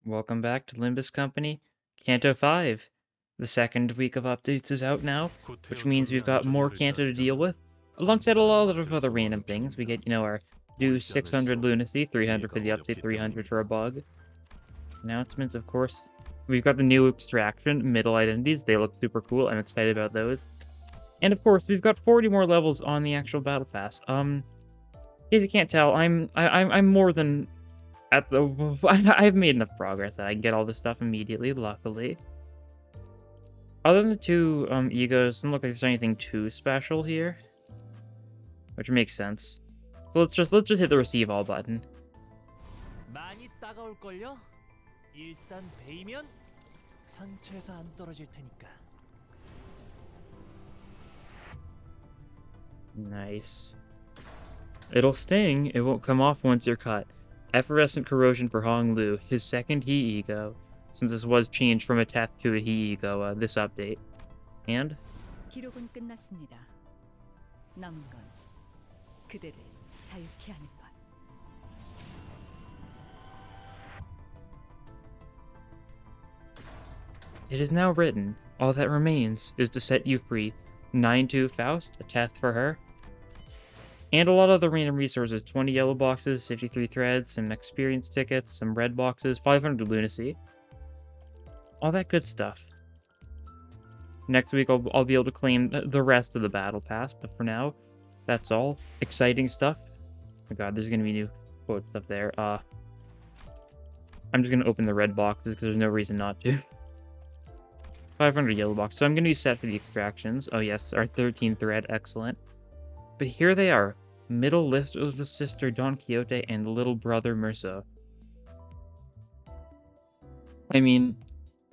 Welcome back to Limbus Company. Canto 5. The second week of updates is out now, which means we've got more Canto to deal with, alongside a lot of other random things. We get, our due 600 lunacy, 300 for the update, 300 for a bug. Announcements, of course. We've got the new extraction, middle identities. They look super cool. I'm excited about those. And of course, we've got 40 more levels on the actual battle pass. In case you can't tell, I'm more than at the I've made enough progress that I can get all this stuff immediately, luckily. Other than the two E.G.Os, doesn't look like there's anything too special here. Which makes sense. So let's just hit the receive all button. 많이 따가울걸요? 일단 베이면 상처에서 안 떨어질 테니까. Nice. It'll sting, it won't come off once you're cut. Effervescent corrosion for Hong Lu, his second He E.G.O, since this was changed from a Teth to a He E.G.O this update. And? 기록은 끝났습니다. 남은 건 그대를 자유케 하는 것. It is now written, all that remains is to set you free. 9-2 Faust, a Teth for her. And a lot of the random resources, 20 yellow boxes, 53 threads, some experience tickets, some red boxes, 500 lunacy. All that good stuff. Next week I'll be able to claim the rest of the battle pass, but for now, that's all. Exciting stuff. Oh my god, there's gonna be new quote stuff there. I'm just gonna open the red boxes because there's no reason not to. 500 yellow boxes, so I'm gonna be set for the extractions. Oh yes, our 13 thread, excellent. But here they are, middle list of the sister Don Quixote and little brother Murso. I mean,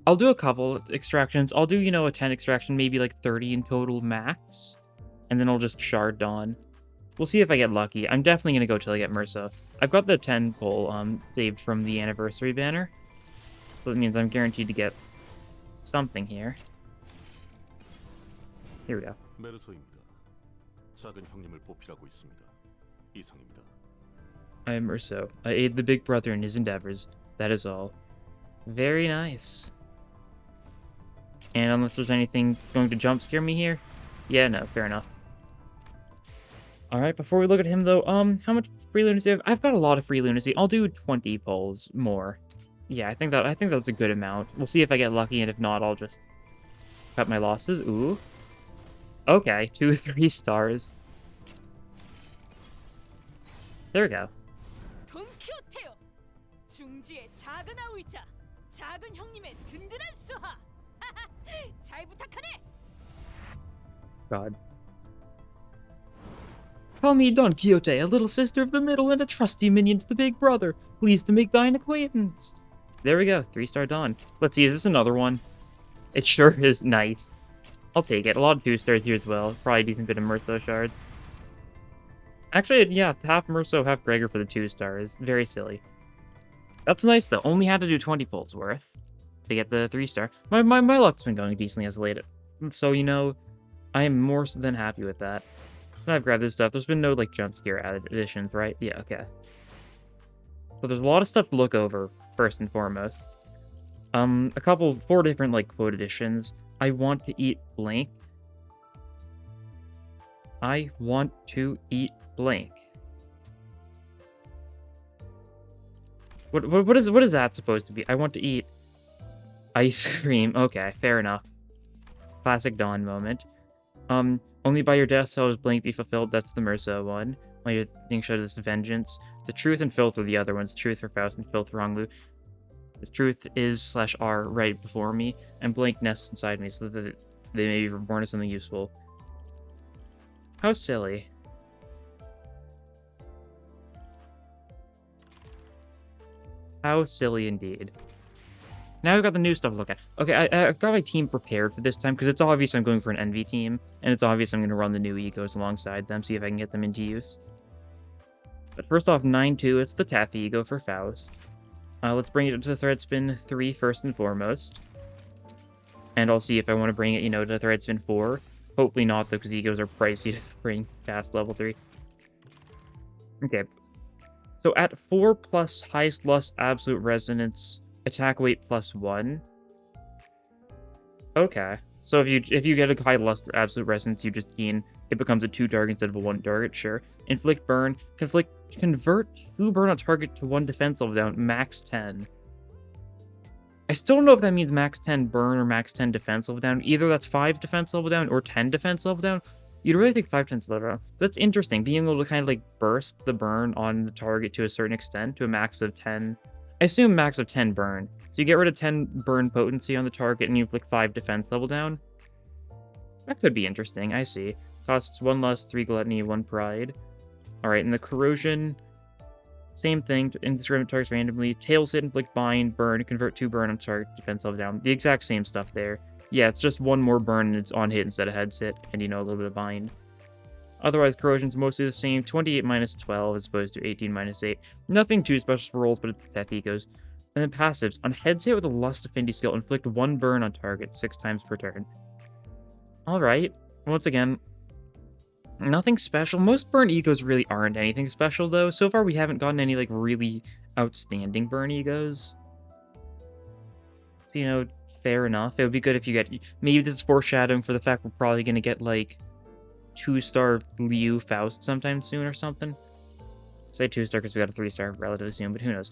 I'll do a couple extractions. I'll do, a 10 extraction, maybe like 30 in total max. And then I'll just shard Don. We'll see if I get lucky. I'm definitely going to go till I get Murso. I've got the 10 pull saved from the anniversary banner. So that means I'm guaranteed to get something here. Here we go. 작은 형님을 보필하고 있습니다. 이상입니다. I am Murso. I aid the big brother in his endeavors. That is all. Very nice. And unless there's anything going to jump scare me here? Yeah, no, fair enough. Alright, before we look at him though, how much free lunacy have I've got a lot of free lunacy. I'll do 20 pulls more. Yeah, I think that's a good amount. We'll see if I get lucky, and if not, I'll just cut my losses. Ooh. Okay, 2 3 stars. There we go. 돈키호테요. 중지의 작은 아우이자 작은 형님의 든든한 수하. 잘 부탁하네. God. Call me Don Quixote, a little sister of the middle and a trusty minion to the big brother. Pleased to make thine acquaintance. There we go, 3-star Don. Let's see, is this another one? It sure is nice. I'll take it. A lot of 2-stars here as well. Probably a decent bit of Murso shards. Actually, yeah, half Murso, half Gregor for the 2-stars. Very silly. That's nice, though. Only had to do 20 pulls worth to get the 3-star. My luck's been going decently as of late. So, I am more than happy with that. And I've grabbed this stuff. There's been no, jump scare added additions, right? Yeah, okay. So there's a lot of stuff to look over, first and foremost. 4 different, quote additions. I want to eat blank. I want to eat blank. What is that supposed to be? I want to eat ice cream. Okay, fair enough. Classic Dawn moment. Only by your death shall his blank be fulfilled. That's the Murso one. While your thing shows this vengeance. The truth and filth are the other ones. Truth for Faust and filth for Ronglu. The truth is /r right before me, and blank nests inside me, so that they may be reborn as something useful. How silly. How silly indeed. Now we've got the new stuff to look at. Okay, I've got my team prepared for this time, because it's obvious I'm going for an Envy team, and it's obvious I'm going to run the new E.G.Os alongside them, see if I can get them into use. But first off, 9-2, it's the Teth E.G.O for Faust. Let's bring it to the Thread Spin 3 first and foremost. And I'll see if I want to bring it, to Thread Spin 4. Hopefully not, though, because E.G.Os are pricey to bring past level 3. Okay. So at 4 plus Highest Lust Absolute Resonance Attack weight +1. Okay. So if you get a high lust or absolute resonance, you just gain, it becomes a 2 target instead of a 1 target, sure. Inflict burn, convert 2 burn on target to 1 defense level down, max 10. I still don't know if that means max 10 burn or max 10 defense level down. Either that's 5 defense level down or 10 defense level down. You'd really think 5 defense level down. That's interesting, being able to kind of like burst the burn on the target to a certain extent to a max of 10. I assume max of 10 burn. So you get rid of 10 burn potency on the target and you inflict 5 defense level down. That could be interesting, I see. Costs 1 lust, 3 gluttony, 1 pride. Alright, and the corrosion, same thing, indiscriminate targets randomly. Tails hit, inflict bind, burn, convert 2 burn on target, defense level down. The exact same stuff there. Yeah, it's just 1 more burn and it's on hit instead of heads hit, and you know, a little bit of bind. Otherwise, corrosion's mostly the same, 28 minus 12 as opposed to 18 minus 8. Nothing too special for rolls, but it's tech E.G.Os. And then passives. On heads hit with a Lust Affinity skill, inflict 1 burn on target 6 times per turn. Alright. Once again, nothing special. Most burn E.G.Os really aren't anything special, though. So far, we haven't gotten any, like, really outstanding burn E.G.Os. So, you know, fair enough. It would be good if you get... Maybe this is foreshadowing for the fact we're probably going to get, like, 2-star Liu Faust sometime soon or something. Say 2-star because we got a 3-star relatively soon, but who knows.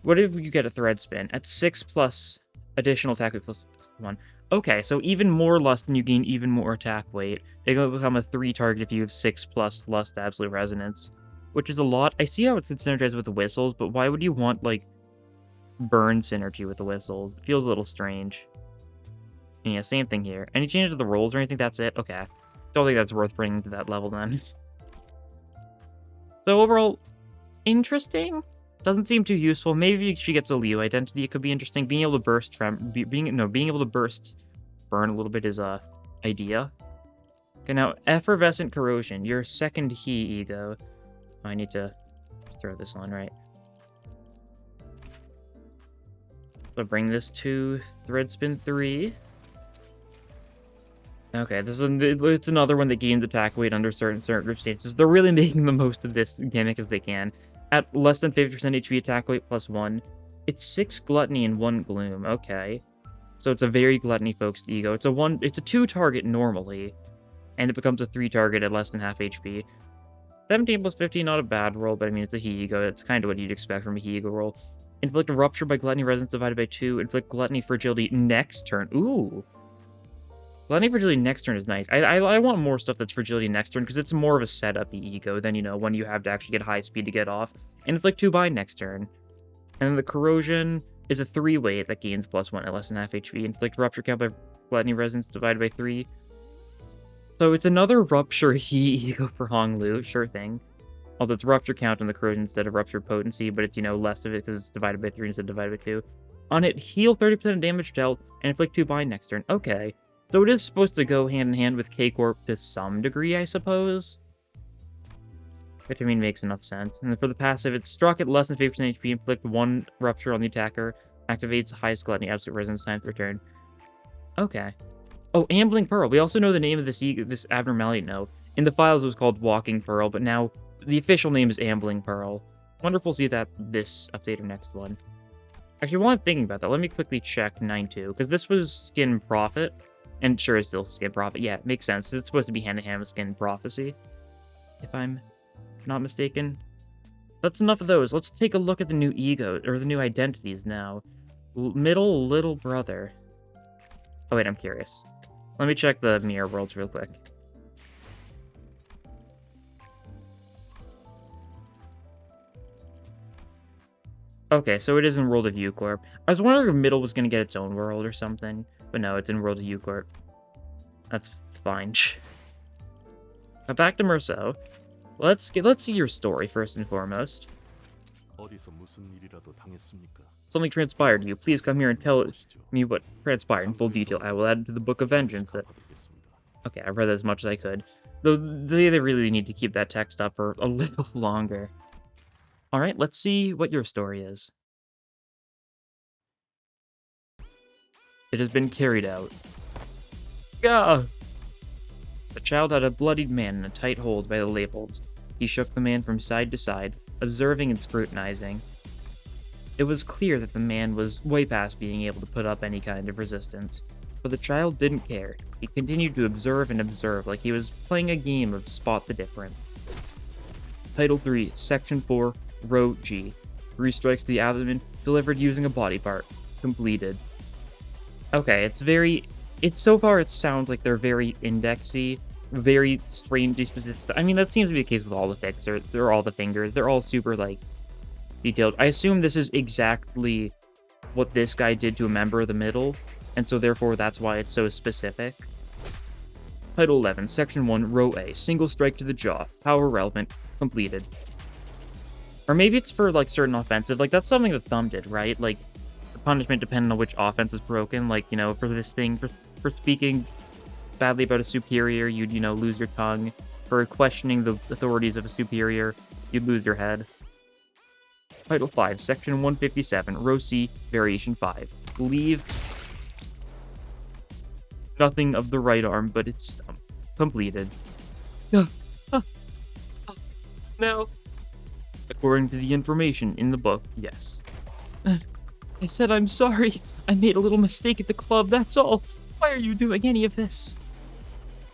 What if you get a thread spin? At 6 plus additional attack weight plus 1. Okay, so even more lust and you gain even more attack weight. They go become a 3 target if you have 6 plus lust absolute resonance. Which is a lot. I see how it's synergized with the whistles, but why would you want, like, burn synergy with the whistles? It feels a little strange. And yeah, same thing here. Any changes to the rolls or anything? That's it? Okay. Don't think that's worth bringing to that level then. So overall, interesting. Doesn't seem too useful. Maybe if she gets a Liu identity, it could be interesting. Being able to burst being able to burst burn a little bit is a idea. Okay, now effervescent corrosion. Your second he ego. I need to throw this on right. So bring this to thread spin 3. Okay, it's another one that gains attack weight under certain circumstances. They're really making the most of this gimmick as they can. At less than 50% HP attack weight plus 1. It's 6 gluttony and 1 gloom. Okay. So it's a very gluttony-focused ego. It's a 2 target normally. And it becomes a 3 target at less than half HP. 17 plus 15, not a bad roll, but I mean, it's a he ego. It's kind of what you'd expect from a he ego roll. Inflict a rupture by gluttony resonance divided by 2. Inflict gluttony fragility next turn. Ooh. Gluttony fragility next turn is nice. I want more stuff that's fragility next turn because it's more of a setup ego than, you know, when you have to actually get high speed to get off. And inflict 2 bind next turn. And then the corrosion is a 3 weight that gains plus 1 at less than half HP. Inflict rupture count by gluttony resonance divided by 3. So it's another rupture he ego for Honglu, sure thing. Although it's rupture count on the corrosion instead of rupture potency, but it's, you know, less of it because it's divided by 3 instead of divided by 2. On it, heal 30% of damage dealt and inflict 2 bind next turn. Okay. So it is supposed to go hand in hand with K-Corp to some degree, I suppose. Which, I mean, makes enough sense. And then for the passive, it's struck at less than 50% HP, inflict 1 rupture on the attacker, activates highest gluttony, absolute resonance time per turn. Okay. Oh, Ambling Pearl. We also know the name of this abnormality now. In the files it was called Walking Pearl, but now the official name is Ambling Pearl. Wonderful to see that this update or next one. Actually, while I'm thinking about that, let me quickly check 9.2, because this was Skin Prophet. And sure, it's still Skin Prophet. Yeah, it makes sense. It's supposed to be hand-in-hand with Skin Prophecy, if I'm not mistaken. That's enough of those. Let's take a look at the new ego, or the new identities now. Middle Little Brother. Oh wait, I'm curious. Let me check the Mirror Worlds real quick. Okay, so it is in World of U-Corp. I was wondering if Middle was going to get its own world or something. But no, it's in World of U-Corp. That's fine. Now back to Merceau. Let's see your story first and foremost. Something transpired to you. Please come here and tell me what transpired in full detail. I will add it to the Book of Vengeance. Okay, I read as much as I could. Though they really need to keep that text up for a little longer. Alright, let's see what your story is. It has been carried out. Gah! The child had a bloodied man in a tight hold by the lapels. He shook the man from side to side, observing and scrutinizing. It was clear that the man was way past being able to put up any kind of resistance, but the child didn't care. He continued to observe and observe like he was playing a game of spot the difference. Title 3, Section 4, Row G. 3 strikes to the abdomen, delivered using a body part. Completed. Okay, so far it sounds like they're very indexy, very strangely specific. I mean, that seems to be the case with all the ticks, they're all the fingers, they're all super, like, detailed. I assume this is exactly what this guy did to a member of the middle, and so therefore that's why it's so specific. Title 11, Section 1, Row A, single strike to the jaw, power relevant, completed. Or maybe it's for, like, certain offensive, like, that's something the thumb did, right? Like, the punishment depending on which offense is broken, like, you know, for this thing, for speaking badly about a superior, you'd, you know, lose your tongue. For questioning the authorities of a superior, you'd lose your head. Title 5, Section 157, Row C, Variation 5. Leave nothing of the right arm, but it's completed. Now, according to the information in the book, yes. I said I'm sorry. I made a little mistake at the club, that's all. Why are you doing any of this?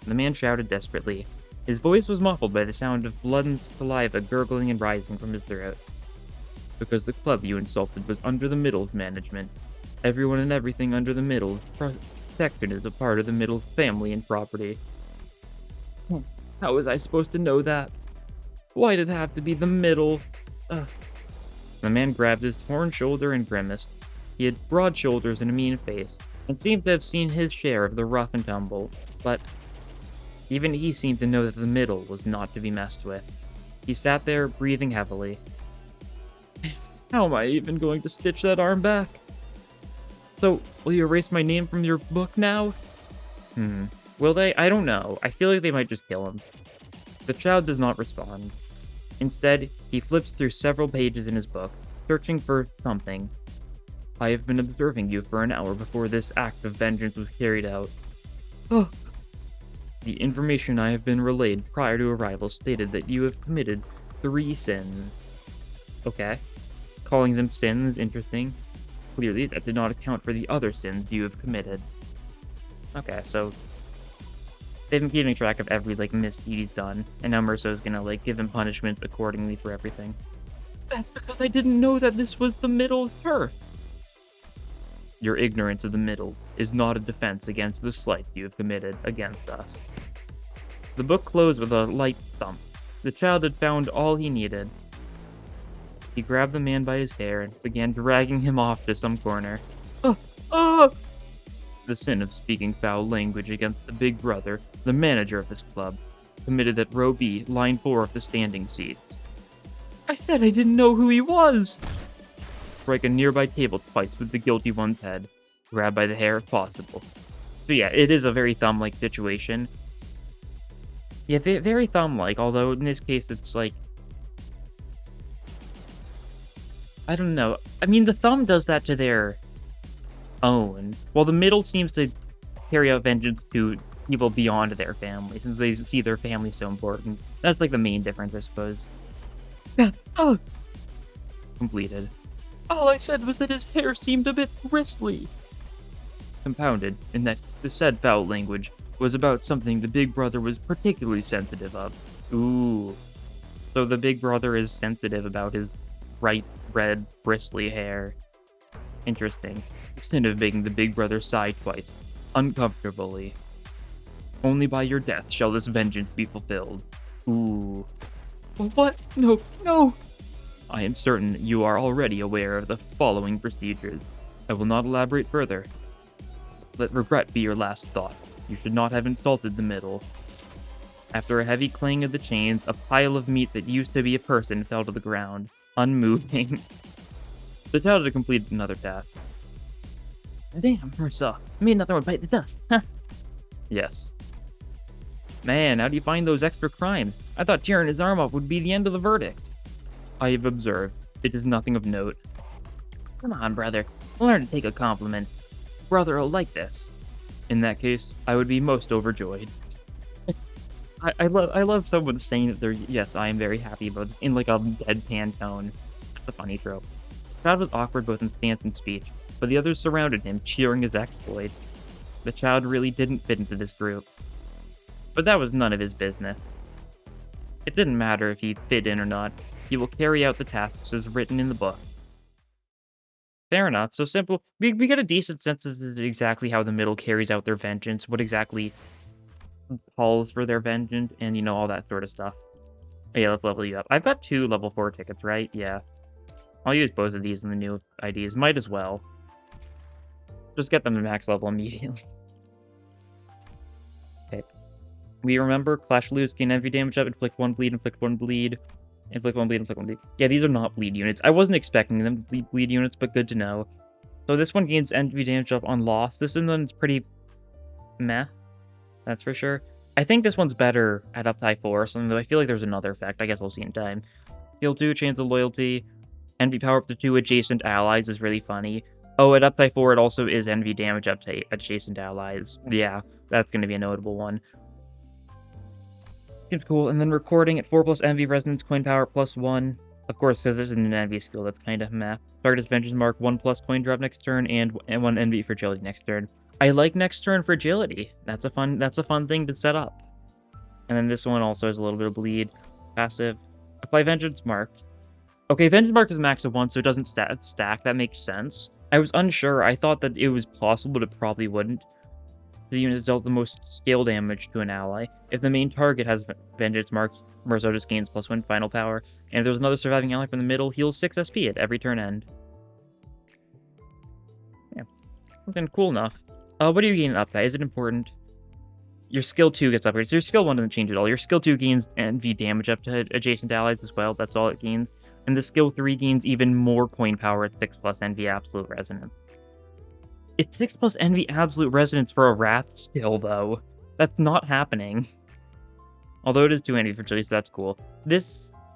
The man shouted desperately. His voice was muffled by the sound of blood and saliva gurgling and rising from his throat. Because the club you insulted was under the Middle's management. Everyone and everything under the Middle's section is a part of the Middle's family and property. How was I supposed to know that? Why did it have to be the Middle? The man grabbed his torn shoulder and grimaced. He had broad shoulders and a mean face, and seemed to have seen his share of the rough and tumble, but even he seemed to know that the Middle was not to be messed with. He sat there, breathing heavily. How am I even going to stitch that arm back? So, will you erase my name from your book now? Will they? I don't know. I feel like they might just kill him. The child does not respond. Instead, he flips through several pages in his book, searching for something. I have been observing you for an hour before this act of vengeance was carried out. Oh. The information I have been relayed prior to arrival stated that you have committed 3 sins. Okay. Calling them sins, interesting. Clearly, that did not account for the other sins you have committed. Okay, so they've been keeping track of every, like, misdeed he's done, and now Merso's gonna, like, give him punishment accordingly for everything. That's because I didn't know that this was the Middle's turf. Your ignorance of the Middle is not a defense against the slight you have committed against us. The book closed with a light thump. The child had found all he needed. He grabbed the man by his hair and began dragging him off to some corner. The sin of speaking foul language against the big brother, the manager of this club, committed at row B, line 4 of the standing seats. I said I didn't know who he was! Strike a nearby table twice with the guilty one's head. Grab by the hair if possible. So yeah, it is a very thumb-like situation. Yeah, very thumb-like, although in this case it's like, I don't know. I mean, the thumb does that to their own, while the Middle seems to carry out vengeance to people beyond their family, since they see their family so important. That's like the main difference, I suppose. Completed. All I said was that his hair seemed a bit bristly. Compounded in that the said foul language was about something the big brother was particularly sensitive of. Ooh. So the big brother is sensitive about his bright red bristly hair. Interesting. Instead of making the big brother sigh twice, uncomfortably. Only by your death shall this vengeance be fulfilled. Ooh. What? No, no! I am certain you are already aware of the following procedures. I will not elaborate further. Let regret be your last thought. You should not have insulted the Middle. After a heavy clang of the chains, a pile of meat that used to be a person fell to the ground, unmoving. The child had completed another task. Damn, Marissa. I made another one bite the dust, huh? Yes. Man, how do you find those extra crimes? I thought tearing his arm off would be the end of the verdict. I have observed. It is nothing of note. Come on, brother. Learn to take a compliment. Brother will like this. In that case, I would be most overjoyed. I love someone saying that they're, yes, I am very happy about it, in like a deadpan tone. That's a funny trope. Child was awkward both in stance and speech, but the others surrounded him, cheering his exploits. The child really didn't fit into this group. But that was none of his business. It didn't matter if he fit in or not. He will carry out the tasks as written in the book. Fair enough. So simple. We get a decent sense of exactly how the middle carries out their vengeance, what exactly calls for their vengeance, and, you know, all that sort of stuff. Yeah, let's level you up. I've got 2 level 4 tickets, right? Yeah. I'll use both of these in the new IDs. Might as well. Just get them to max level immediately. Okay. We remember Clash Loose, gain envy damage up, inflict 1 bleed, inflict 1 bleed, inflict 1 bleed, inflict 1 bleed. Yeah, these are not bleed units. I wasn't expecting them to be bleed units, but good to know. So this one gains envy damage up on loss. This one's pretty meh. That's for sure. I think this one's better at up high 4 or something, though I feel like there's another effect. I guess we'll see in time. Skill 2, Chance of Loyalty. Envy power up to 2 adjacent allies is really funny. Oh, at up high 4, it also is envy damage up to adjacent allies. Yeah, that's going to be a notable one. Seems cool. And then recording at 4 plus envy resonance, coin power plus 1. Of course, because this is an envy skill, that's kind of meh. Target's vengeance mark 1 plus coin drop next turn, and 1 envy fragility next turn. I like next turn fragility. That's a fun thing to set up. And then this one also has a little bit of bleed. Passive. Apply vengeance mark. Okay, vengeance mark is max of 1, so it doesn't stack. That makes sense. I was unsure. I thought that it was possible, but it probably wouldn't. The unit dealt the most scale damage to an ally. If the main target has vengeance marks, Merzo just gains +1 final power. And if there's another surviving ally from the middle, heals 6 SP at every turn end. Yeah. Something cool enough. What do you gain up that? Is it important? Your skill 2 gets upgraded. So your skill 1 doesn't change at all. Your skill 2 gains envy damage up to adjacent allies as well. That's all it gains. And the skill 3 gains even more coin power at 6 plus envy absolute resonance. It's 6 plus envy absolute resonance for a wrath still, though. That's not happening. Although it is 2 envy fragility, so that's cool. This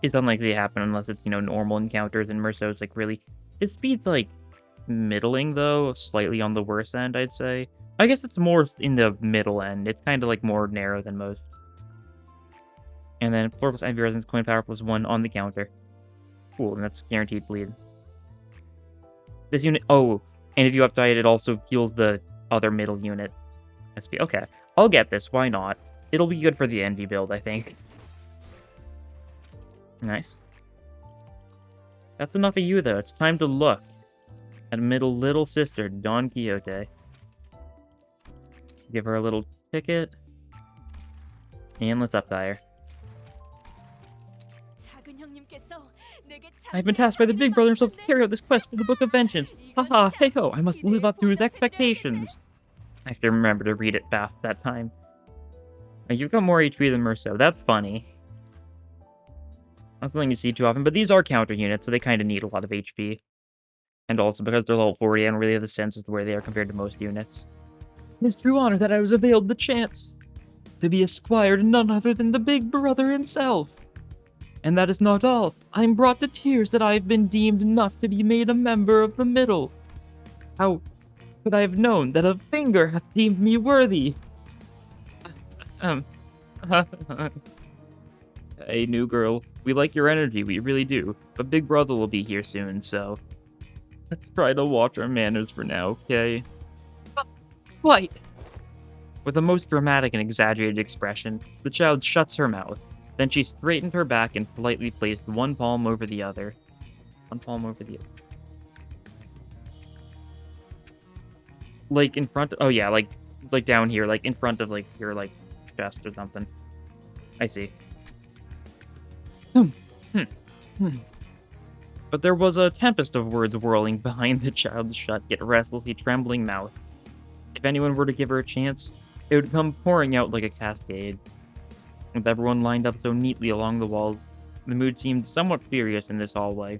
is unlikely to happen unless it's, you know, normal encounters, and Merceau's like really... His speed's like middling, though. Slightly on the worst end, I'd say. I guess it's more in the middle end. It's kind of like more narrow than most. And then 4 plus envy resonance, coin power plus 1 on the counter. Cool, and that's guaranteed bleed. This unit... Oh, and if you update it, it also heals the other middle unit. SP. Okay, I'll get this. Why not? It'll be good for the envy build, I think. Nice. That's enough of you, though. It's time to look at middle little sister, Don Quixote. Give her a little ticket. And let's update her. I've been tasked by the big brother himself to carry out this quest for the Book of Vengeance. Haha, hey ho, I must live up to his expectations. I have to remember to read it fast that time. You've got more HP than Merceau. That's funny. Not something you see too often, but these are counter units, so they kind of need a lot of HP. And also, because they're level 40, I don't really have a sense as to where they are compared to most units. It is true honor that I was availed the chance to be a squire to none other than the big brother himself. And that is not all. I am brought to tears that I have been deemed enough to be made a member of the middle. How could I have known that a finger hath deemed me worthy? Hey, new girl. We like your energy, we really do. But Big Brother will be here soon, so... Let's try to watch our manners for now, okay? What? With a most dramatic and exaggerated expression, the child shuts her mouth. Then she straightened her back and politely placed one palm over the other. One palm over the other. Like in front of, oh yeah, like down here, like in front of like your like chest or something. I see. But there was a tempest of words whirling behind the child's shut yet restlessly trembling mouth. If anyone were to give her a chance, it would come pouring out like a cascade. With everyone lined up so neatly along the walls, the mood seemed somewhat furious in this hallway.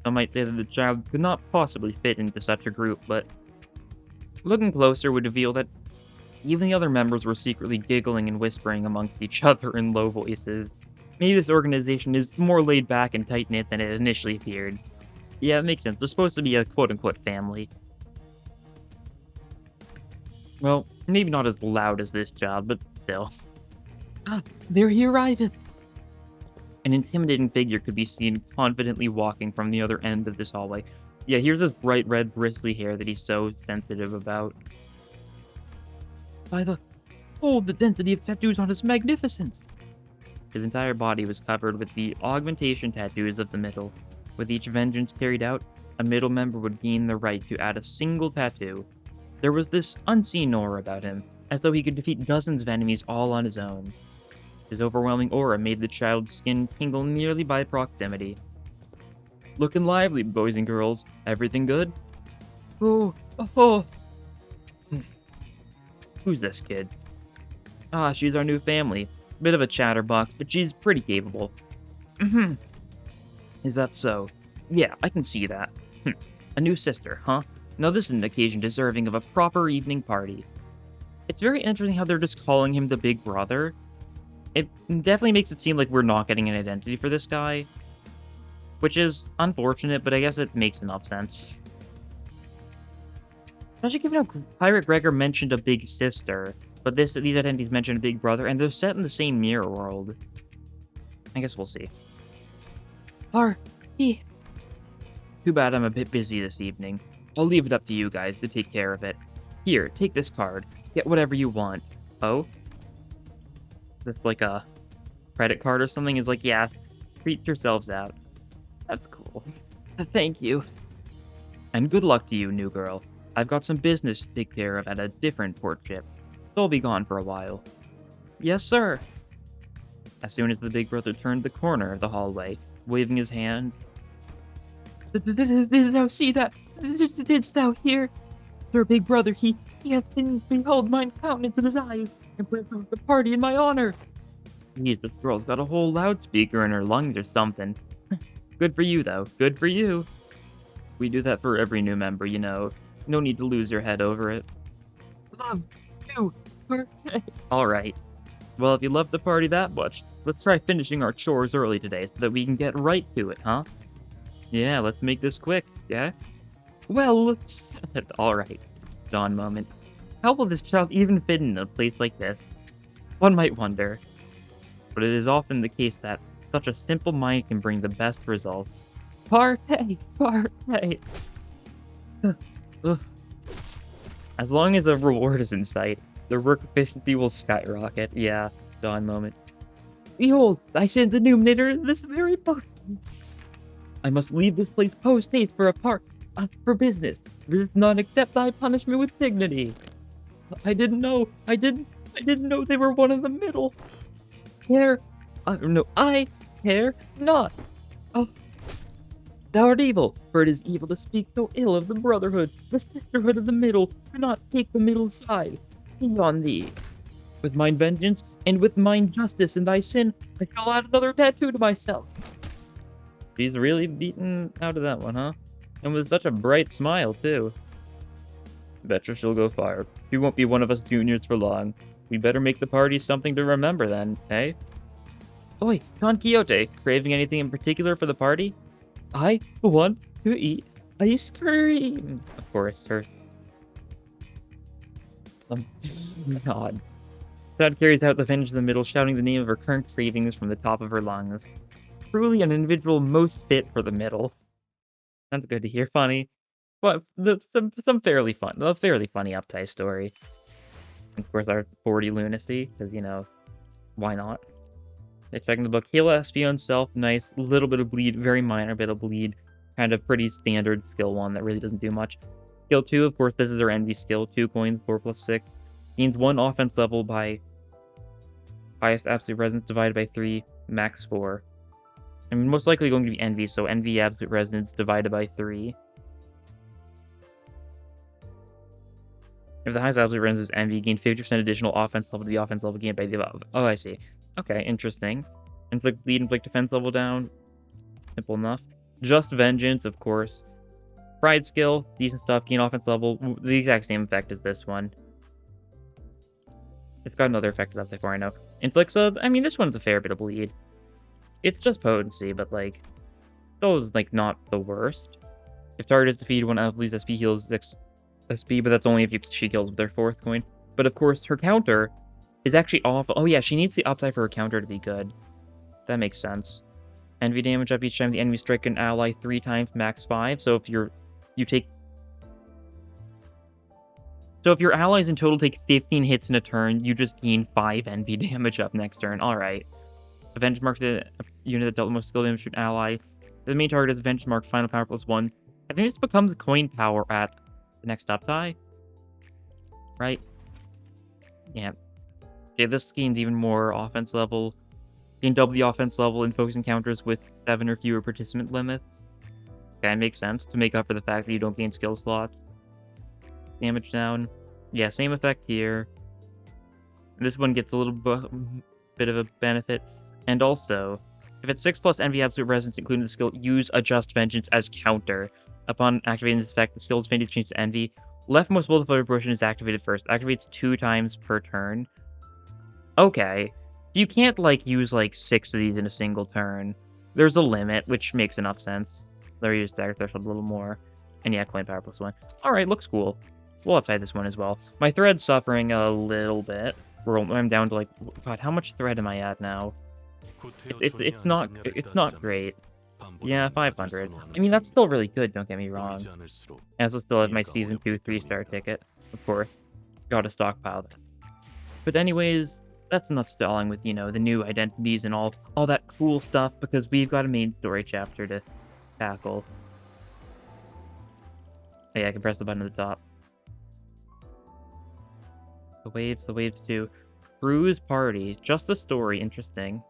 Some might say that the child could not possibly fit into such a group, but looking closer would reveal that even the other members were secretly giggling and whispering amongst each other in low voices. Maybe this organization is more laid back and tight-knit than it initially appeared. Yeah, it makes sense. They're supposed to be a quote-unquote family. Well, maybe not as loud as this child, but still. Ah, there he arriveth! An intimidating figure could be seen confidently walking from the other end of this hallway. Yeah, here's this bright red bristly hair that he's so sensitive about. By the... Oh, the density of tattoos on his magnificence! His entire body was covered with the augmentation tattoos of the middle. With each vengeance carried out, a middle member would gain the right to add a single tattoo. There was this unseen aura about him, as though he could defeat dozens of enemies all on his own. His overwhelming aura made the child's skin tingle merely by proximity. Looking lively, boys and girls. Everything good? Oh. Who's this kid? Ah, she's our new family. Bit of a chatterbox, but she's pretty capable. Is that so? Yeah, I can see that. A new sister, huh? Now this is an occasion deserving of a proper evening party. It's very interesting how they're just calling him the big brother. It definitely makes it seem like we're not getting an identity for this guy. Which is unfortunate, but I guess it makes enough sense. Especially given how Pirate Gregor mentioned a big sister, but these identities mention a big brother, and they're set in the same mirror world. I guess we'll see. Too bad I'm a bit busy this evening. I'll leave it up to you guys to take care of it. Here, take this card. Get whatever you want. Oh? This like a credit card or something? Is like, yeah, treat yourselves out. That's cool. Thank you. And good luck to you, new girl. I've got some business to take care of at a different port ship, so I'll be gone for a while. Yes, sir. As soon as the big brother turned the corner of the hallway, waving his hand. Didst thou see that? Didst thou hear? Sir, big brother, he hath beheld mine countenance in his eyes, and plans the party in my honor. Geez, this girl's got a whole loudspeaker in her lungs or something. Good for you, though. Good for you. We do that for every new member, you know. No need to lose your head over it. Love you. Alright. Well, if you love the party that much, let's try finishing our chores early today so that we can get right to it, huh? Yeah, let's make this quick, yeah? Well, let's... Alright. Dawn moment. How will this child even fit in a place like this? One might wonder. But it is often the case that such a simple mind can bring the best results. Party! As long as a reward is in sight, the work efficiency will skyrocket. Yeah, dawn moment. Behold, thy sins illuminator this very moment. I must leave this place post-haste for for business. Resist not accept thy punishment with dignity. I didn't know they were one in the middle. I care not. Oh. Thou art evil, for it is evil to speak so ill of the brotherhood, the sisterhood of the middle. Do not take the middle side. Be on thee. With mine vengeance, and with mine justice in thy sin, I shall add another tattoo to myself. She's really beaten out of that one, huh? And with such a bright smile, too. Betcha she'll go far. She won't be one of us juniors for long. We better make the party something to remember then, eh? Oi, Don Quixote, craving anything in particular for the party? I want to eat ice cream. Of course, her. God. Chad carries out the vengeance in the middle, shouting the name of her current cravings from the top of her lungs. Truly an individual most fit for the middle. That's good to hear. Funny. But some fairly fun. A fairly funny uptight story. Of course, our 40 lunacy, because, you know, why not? Checking the book. Heal SP on self, nice. Little bit of bleed, very minor bit of bleed. Kind of pretty standard skill 1 that really doesn't do much. Skill 2, of course, this is our envy skill. 2 coins, 4 plus 6. Gains 1 offense level by highest absolute resonance divided by 3, max 4. I mean, most likely going to be envy, so envy absolute resonance divided by 3. If the highest absolute resonance is envy, gain 50% additional offense level to the offense level gained by the above. Oh, I see. Okay, interesting. Inflict bleed, inflict defense level down. Simple enough. Just vengeance, of course. Pride skill, decent stuff, gain offense level. The exact same effect as this one. It's got another effect up before I know. Inflicts I mean, this one's a fair bit of bleed. It's just potency, but like, still is like not the worst. If target is defeated, one ability's SP heals 6 SP, but that's only if she kills with their 4th coin. But of course, her counter is actually awful. Oh yeah, she needs the upside for her counter to be good. That makes sense. Envy damage up each time the enemy strike an ally 3 times, max 5. So if you're You take... So if your allies in total take 15 hits in a turn, you just gain 5 NV damage up next turn. Alright. Avenge marks the unit that dealt the most skill damage to an ally. The main target is Avenge mark, final power +1. I think this becomes coin power at the next up die. Right? Yeah. Okay, this gains even more offense level. Gain double the offense level in focus encounters with 7 or fewer participant limits. Okay, that makes sense to make up for the fact that you don't gain skill slots. Damage down. Yeah, same effect here. This one gets a little bit of a benefit. And also, if it's 6 plus NV absolute resistance, including the skill use Adjust Vengeance as counter. Upon activating this effect, the skill is changed to NV. Leftmost multiplier portion is activated first. Activates 2 times per turn. Okay. You can't, like, use, like, 6 of these in a single turn. There's a limit, which makes enough sense. They're used dagger threshold a little more. And yeah, coin power +1. Alright, looks cool. We'll upside this one as well. My thread's suffering a little bit. I'm down to, like, God, how much thread am I at now? It's not great. Yeah, 500. I mean, that's still really good, don't get me wrong. I also still have my Season 2 3-star ticket, of course. Gotta stockpile that. But anyways, that's enough stalling with, you know, the new identities and all that cool stuff, because we've got a main story chapter to tackle. Oh, yeah, I can press the button at the top. The waves too. Cruise party, just the story, interesting.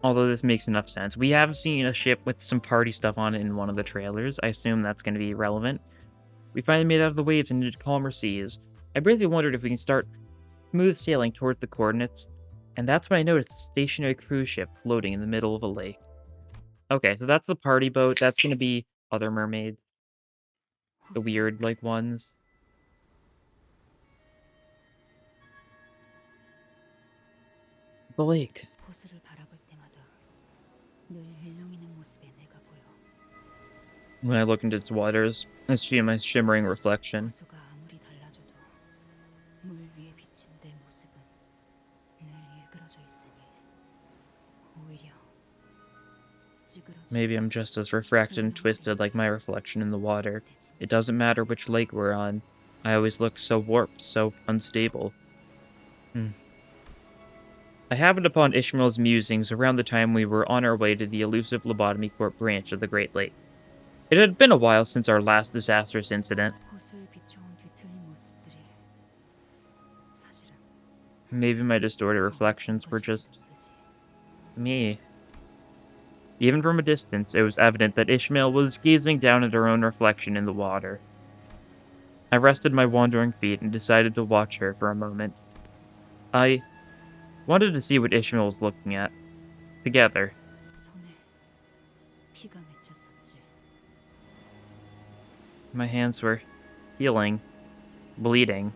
Although this makes enough sense. We have seen a ship with some party stuff on it in one of the trailers. I assume that's going to be relevant. We finally made it out of the waves and into calmer seas. I briefly wondered if we can start smooth sailing towards the coordinates, and that's when I noticed a stationary cruise ship floating in the middle of a lake. Okay, so that's the party boat. That's going to be other mermaids. The weird, like, ones. The lake. When I look into its waters, I see my shimmering reflection. Maybe I'm just as refracted and twisted like my reflection in the water. It doesn't matter which lake we're on. I always look so warped, so unstable. I happened upon Ishmael's musings around the time we were on our way to the elusive Lobotomy Corp branch of the Great Lake. It had been a while since our last disastrous incident. Maybe my distorted reflections were just me. Even from a distance, it was evident that Ishmael was gazing down at her own reflection in the water. I rested my wandering feet and decided to watch her for a moment. I wanted to see what Ishmael was looking at. Together. My hands were healing, bleeding.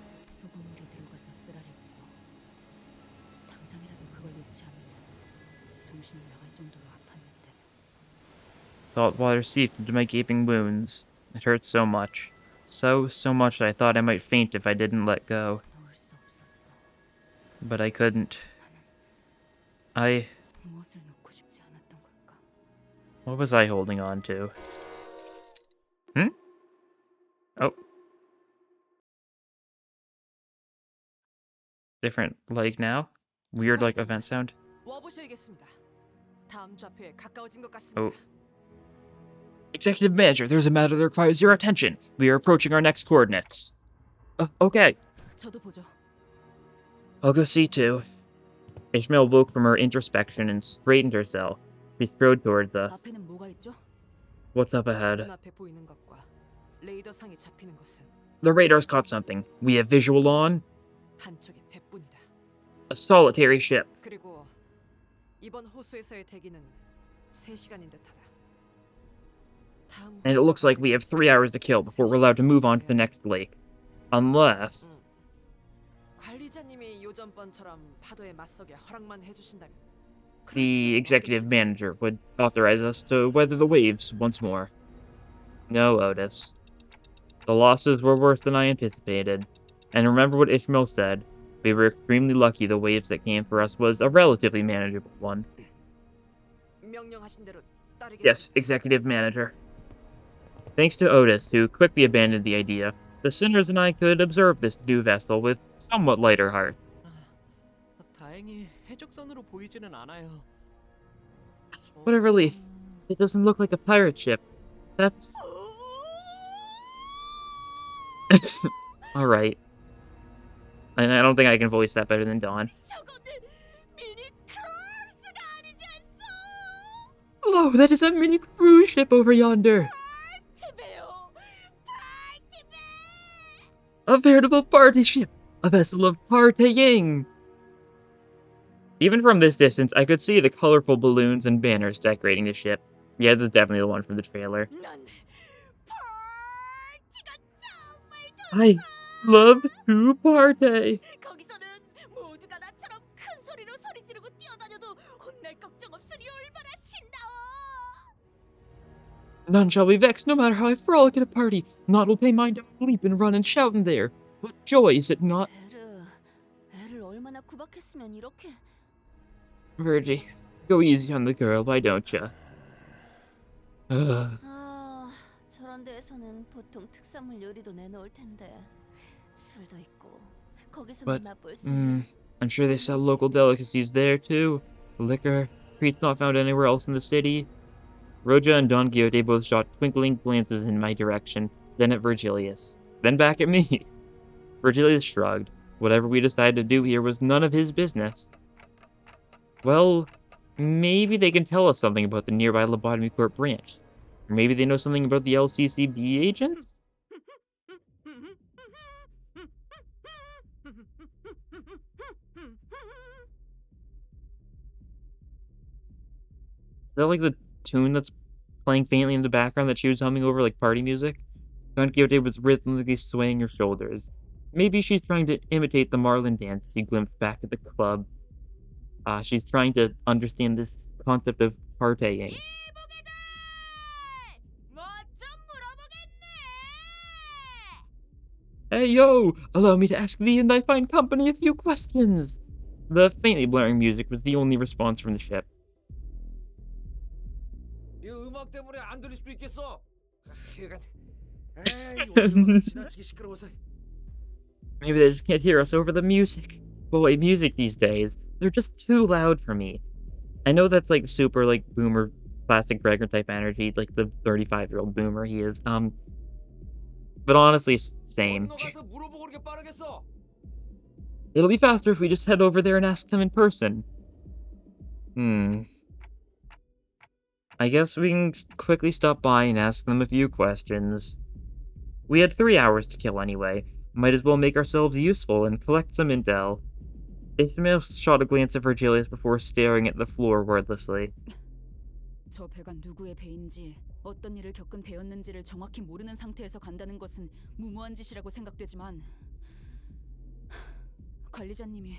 Salt water seeped into my gaping wounds. It hurt so much. So much that I thought I might faint if I didn't let go. But I couldn't. What was I holding on to? Oh. Different lake now? Weird, like, event sound? Oh. Executive Manager, there's a matter that requires your attention. We are approaching our next coordinates. Okay. I'll go see too. Ishmael woke from her introspection and straightened herself. She strode towards us. What's up ahead? The radar's caught something. We have visual on a solitary ship. And it looks like we have 3 hours to kill before we're allowed to move on to the next lake. Unless... the executive manager would authorize us to weather the waves once more. No, Otis. The losses were worse than I anticipated. And remember what Ishmael said. We were extremely lucky the waves that came for us was a relatively manageable one. Yes, executive manager. Thanks to Otis, who quickly abandoned the idea, the sinners and I could observe this new vessel with somewhat lighter hearts. 다행히 해적선으로 보이지는 않아요. What a relief. It doesn't look like a pirate ship. That's... Alright. And I don't think I can voice that better than Dawn. 저거는 미니 크루즈가 아니지 않소? Hello, that is a mini cruise ship over yonder. 파티베요. 파티베. A veritable party ship. A vessel of partying. Even from this distance, I could see the colorful balloons and banners decorating the ship. Yeah, this is definitely the one from the trailer. 난 파티가 정말 좋아. I love to party. 거기서는 모두가 나처럼 큰 소리로 소리 지르고 뛰어다녀도 혼날 걱정 없으니 얼마나 신나워. None shall be vexed, no matter how I frolic at a party. Naught will pay mind to leap and run and shout in there. What joy is it not? 애를 얼마나 구박했으면 이렇게. Virgie, go easy on the girl, why don't ya? 아, 저런 데에서는 보통 특산물 요리도 내놓을 텐데 술도 있고 거기서만 But, 맛볼 수 있는. I'm sure they sell local delicacies there too. Liquor, treats not found anywhere else in the city. Roja and Don Quixote both shot twinkling glances in my direction, then at Virgilius, then back at me. Virgilius shrugged. Whatever we decided to do here was none of his business. Well, maybe they can tell us something about the nearby Lobotomy Corp branch. Or maybe they know something about the LCCB agents? Is that like the tune that's playing faintly in the background that she was humming over like party music? Don Quixote was rhythmically swaying her shoulders. Maybe she's trying to imitate the Marlin dance he glimpsed back at the club. She's trying to understand this concept of partying. Hey yo! Allow me to ask thee and thy fine company a few questions! The faintly blaring music was the only response from the ship. 이 음악 때문에 안 들릴 수도 있겠어. 에이, 요즘 지나치게 시끄러워서. Maybe they just can't hear us over the music. Boy, music these days, they're just too loud for me. I know that's like super like boomer classic Gregor type energy, like the 35-year-old boomer he is. But honestly, same. 건너가서 물어보고 그렇게 빠르겠어. It'll be faster if we just head over there and ask them in person. I guess we can quickly stop by and ask them a few questions. We had 3 hours to kill anyway. Might as well make ourselves useful and collect some intel. Ismail shot a glance at Virgilius before staring at the floor wordlessly. 저 배가 누구의 배인지 어떤 일을 겪은 배였는지를 정확히 모르는 상태에서 간다는 것은 무모한 짓이라고 생각되지만 관리자님이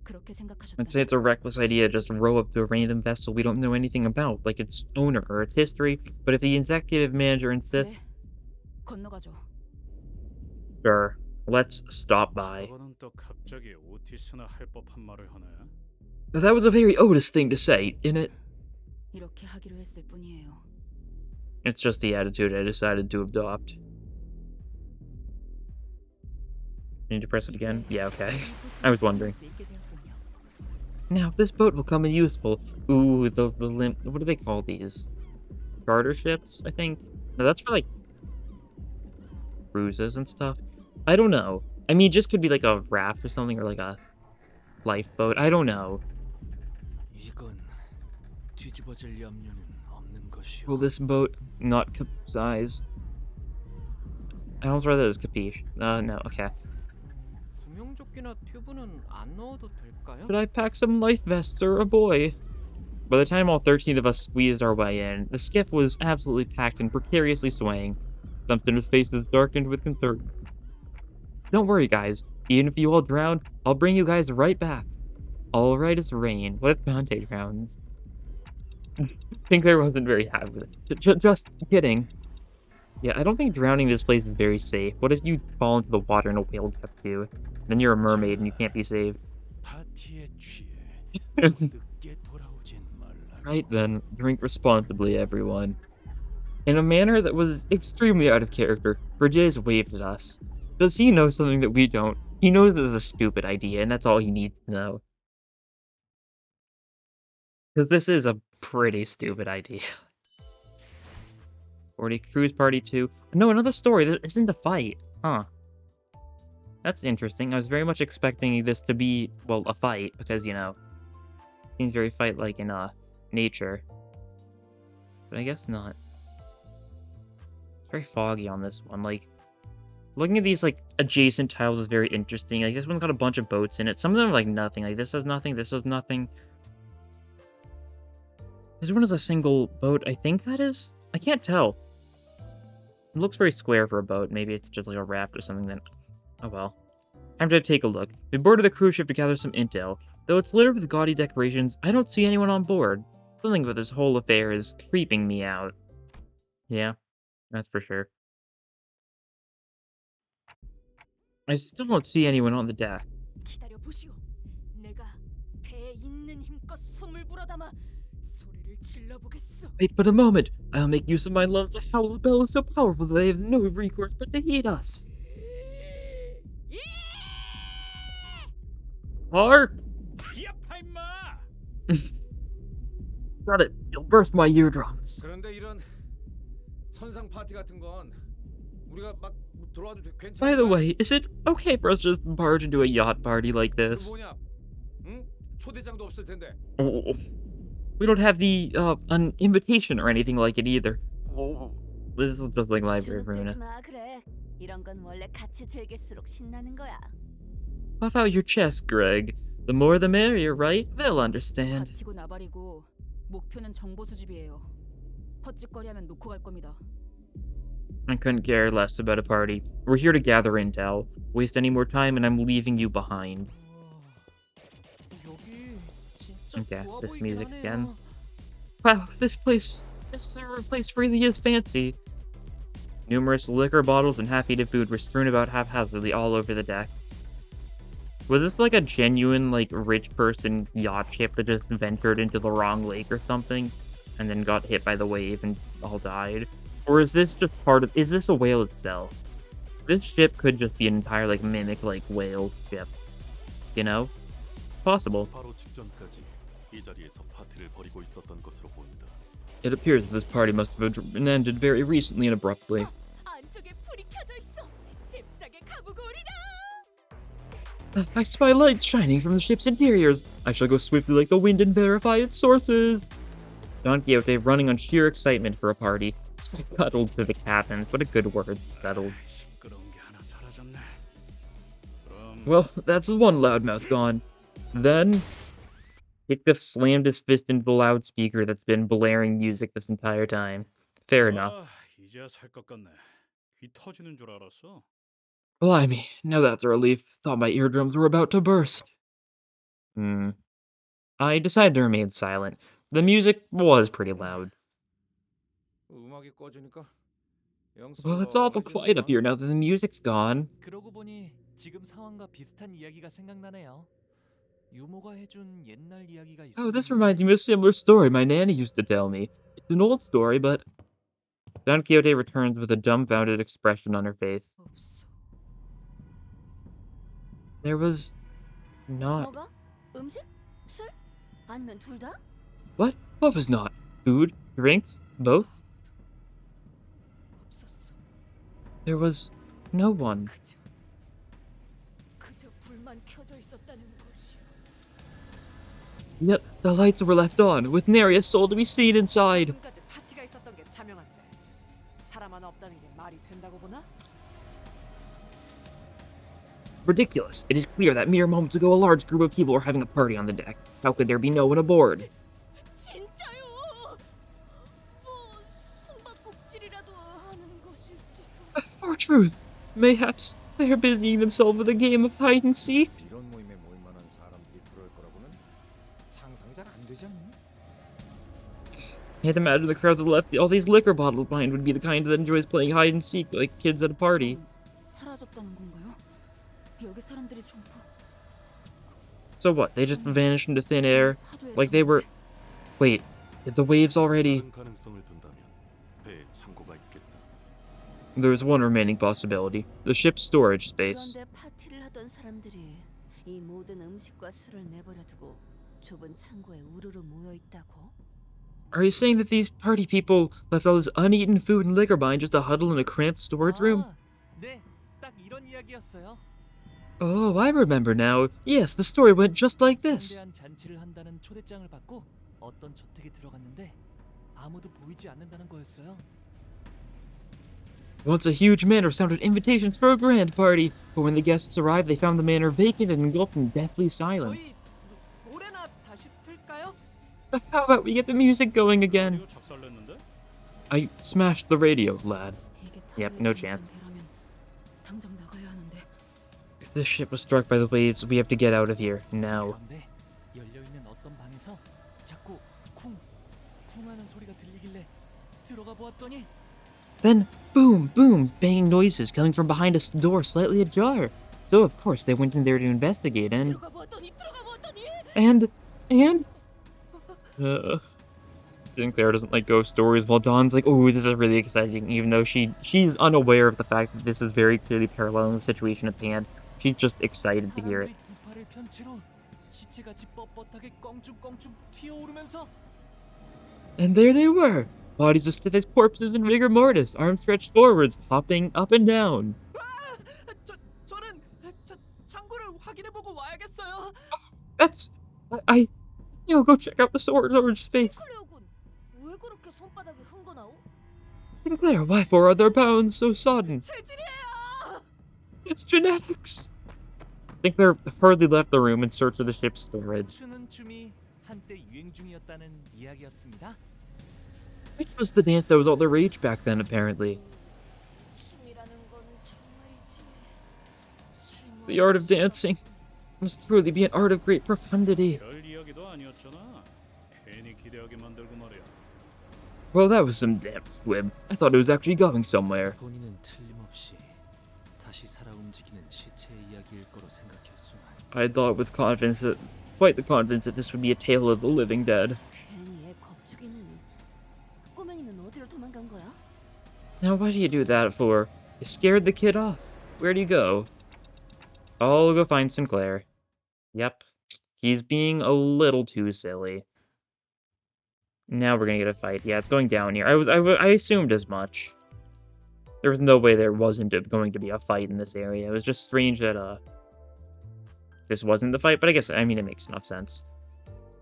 그렇게 I'd say 생각하셨다면 it's a reckless idea to just row up to a random vessel we don't know anything about, like its owner or its history, but if the executive manager insists, 그래, 건너가죠. sure, let's stop by. 저거는 또 갑자기 오티스나 할 법한 말을 하네. That was a very Otis thing to say, isn't it? 이렇게 하기로 했을 뿐이에요. It's just the attitude I decided to adopt. Need to press it again? Yeah, okay. I was wondering. Now, this boat will come in useful. Ooh, the what do they call these? Charter ships, I think? No, that's for, like, cruises and stuff. I don't know. I mean, it just could be, like, a raft or something, or, like, a lifeboat. I don't know. 이건 뒤집어질 염려는 없는 것이오. Will this boat not capsize? I almost read that as capiche. No, okay. 구명조끼나 튜브는 안 넣어도 될까요? Could I pack some life vests or a buoy? By the time all 13 of us squeezed our way in, the skiff was absolutely packed and precariously swaying. Dumpster's faces darkened with concern. Don't worry, guys. Even if you all drown, I'll bring you guys right back. All right as rain. What if Dante drowns? Sinclair wasn't very happy with it. Just kidding. Yeah, I don't think drowning this place is very safe. What if you fall into the water and a whale gets you? Then you're a mermaid and you can't be saved. 파티에 취해 늦게 돌아오진 말라고. Right then, drink responsibly, everyone. in a manner that was extremely out of character. Vergez waved at us. Does he know something that we don't? He knows this is a stupid idea, and that's all he needs to know. Because this is a pretty stupid idea. 40 Cruise Party 2. No, another story. This isn't a fight. Huh. That's interesting. I was very much expecting this to be, well, a fight, because, you know, seems very fight-like in, nature. But I guess not. It's very foggy on this one. Like, looking at these, like, adjacent tiles is very interesting. Like, this one's got a bunch of boats in it. Some of them are, like, nothing. Like, this has nothing, this has nothing. This one is a single boat. I think that is? I can't tell. It looks very square for a boat. Maybe it's just like a raft or something then. Oh well. Time to take a look. We boarded the cruise ship to gather some intel. Though it's littered with gaudy decorations, I don't see anyone on board. Something about this whole affair is creeping me out. Yeah, that's for sure. I still don't see anyone on the deck. 기다려 보시오. 내가 배에 있는 힘껏 숨을 불어담아 소리를 질러보겠소. Wait but a moment! I'll make use of my love. The howl bell is so powerful that they have no recourse but to heed us. Hark! 야파 임마! Got it. You'll burst my eardrums. 그런데 이런 선상 파티 같은 건 우리가 막 들어와도 괜찮아? By the way, is it okay for us to just barge into a yacht party like 그 this? 뭐냐? 응? 초대장도 없을 텐데. Oh. We don't have the, an invitation or anything like it either. Oh. This is just like library for 주눅들지 me. 마, 그래. 이런 건 원래 같이 즐길수록 신나는 거야. Puff out your chest, Greg. The more the merrier, right? They'll understand. 다치고 나발이고 목표는 정보 수집이에요. 헛짓거리하면 놓고 갈 겁니다. I couldn't care less about a party. We're here to gather intel. Waste any more time and I'm leaving you behind. 여기 진짜 Okay, 좋아 this 보이긴 music 하네요. again. Wow, this place really is fancy. Numerous liquor bottles and half-eaten food were strewn about haphazardly all over the deck. Was this like a genuine, like, rich person yacht ship that just ventured into the wrong lake or something, and then got hit by the wave and all died? Or is this just is this a whale itself? This ship could just be an entire, like, mimic, like, whale ship. You know? Possible. 바로 직전까지 이 자리에서 파티를 벌이고 있었던 것으로 보인다. It appears that this party must have been ended very recently and abruptly. 안쪽에 불이 켜져 있어. 잽싸게 가보고 오리라. I spy lights shining from the ship's interiors. I shall go swiftly like the wind and verify its sources. Don Quixote running on sheer excitement for a party. Scuttled to the cabins. What a good word, scuttled. 시끄러운 게 하나 사라졌네. 그럼 Well, that's one loudmouth gone. Then, Hickduff slammed his fist into the loudspeaker that's been blaring music this entire time. Fair enough. 이제야 살 것 같네. 귀 터지는 줄 알았어. Blimey, now that's a relief. Thought my eardrums were about to burst. I decided to remain silent. The music was pretty loud. 음악이 꺼지니까 Well, it's awful quiet up here now that the music's gone. 그러고 보니 지금 상황과 비슷한 이야기가 생각나네요. 유모가 해준 옛날 이야기가 Oh, this 있었는데 reminds me of a similar story my nanny used to tell me. It's an old story, but... Don Quixote returns with a dumbfounded expression on her face. 없어. There was... not... 뭐가? 음식? 술? 아니면 둘 다? What? What was not? Food? Drinks? Both? 없었어. There was... no one. 그저 불만 켜져 있었다는 것이. Yet, the lights were left on, with nary a soul to be seen inside. 지금까지 파티가 있었던 게 자명한데 사람 하나 없다는 게 말이 된다고 보나? Ridiculous. It is clear that mere moments ago a large group of people were having a party on the deck. How could there be no one aboard? 진짜요? 뭐 숨바꼭질이라도 하는 것일지도. For truth, mayhaps they are busying themselves with a game of hide and seek? 이런 모임에 모일 만한 사람들이 들어올 거라고는 상상이 잘 안 되지 않니? I had imagined the crowd that left all these liquor bottles behind would be the kind that enjoys playing hide and seek like kids at a party. 사라졌다는 건가요? 여기 사람들이 전부 So what, they just vanished into thin air? Like they were... Wait, did the waves already... 다른 가능성을 둔다면 배에 창고가 있겠다. There's one remaining possibility. The ship's storage space. 그런데 파티를 하던 사람들이 이 모든 음식과 술을 내버려두고 좁은 창고에 우르르 모여 있다고? Are you saying that these party people left all this uneaten food and liquor behind just to huddle in a cramped storage room? 아, 네, 딱 이런 이야기였어요. Oh, I remember now. Yes, the story went just like this. 성대한 잔치를 한다는 초대장을 받고 어떤 저택에 들어갔는데 아무도 보이지 않는다는 거였어요. Once a huge manor sounded invitations for a grand party, but when the guests arrived, they found the manor vacant and engulfed in deathly silence. 저희 노래나 다시 틀까요? How about we get the music going again? 이거 작살냈는데? I smashed the radio, lad. 이게 Yep, 파도에 no 던진 chance. 배라면 당장 나가야 하는데. If this ship was struck by the waves, we have to get out of here, now. 그런데 열려 있는 어떤 방에서 자꾸 쿵하는 소리가 들리길래 들어가 보았더니 Then, boom, boom, banging noises coming from behind a door slightly ajar. So, of course, they went in there to investigate, and... Sinclair doesn't like ghost stories, while Dawn's like, oh, this is really exciting, even though she's unaware of the fact that this is very clearly paralleling the situation at hand. She's just excited to hear it. 사람들이 두 팔을 편 채로 시체같이 뻣뻣하게 껑충껑충 튀어오르면서 And there they were! Bodies as stiff as corpses in rigor mortis, arms stretched forwards, hopping up and down. 저는 창고를 확인해보고 와야겠어요. That's... I... I'll go check out the storage space. 왜 그렇게 손바닥에 흥건하오? Sinclair, why for other pounds so sudden? 체질이에요. It's genetics! Sinclair hurriedly left the room in search of the ship's storage. 추는 춤이 한때 유행 중이었다는 이야기였습니다. Which was the dance that was all the rage back then, apparently. 춤이라는 건 정말이지. The art of dancing must truly be an art of great profundity. 별 이야기도 아니었잖아. 괜히 기대하게 만들고 말이야. Well, that was some damn squib. I thought it was actually going somewhere. 본인은 틀림없이 다시 살아 움직이는 시체의 이야기일 거로 생각했지만 I thought with confidence that, quite the confidence that this would be a tale of the living dead. 괜히 애 겁주기는. 꼬맹이는 어디로 도망간 거야? Now, what do you do that for? You scared the kid off. Where'd he go? I'll go find Sinclair. Yep. He's being a little too silly. Now we're gonna get a fight. Yeah, it's going down here. I assumed as much. There was no way there wasn't going to be a fight in this area. It was just strange that, this wasn't the fight, but I mean, it makes enough sense.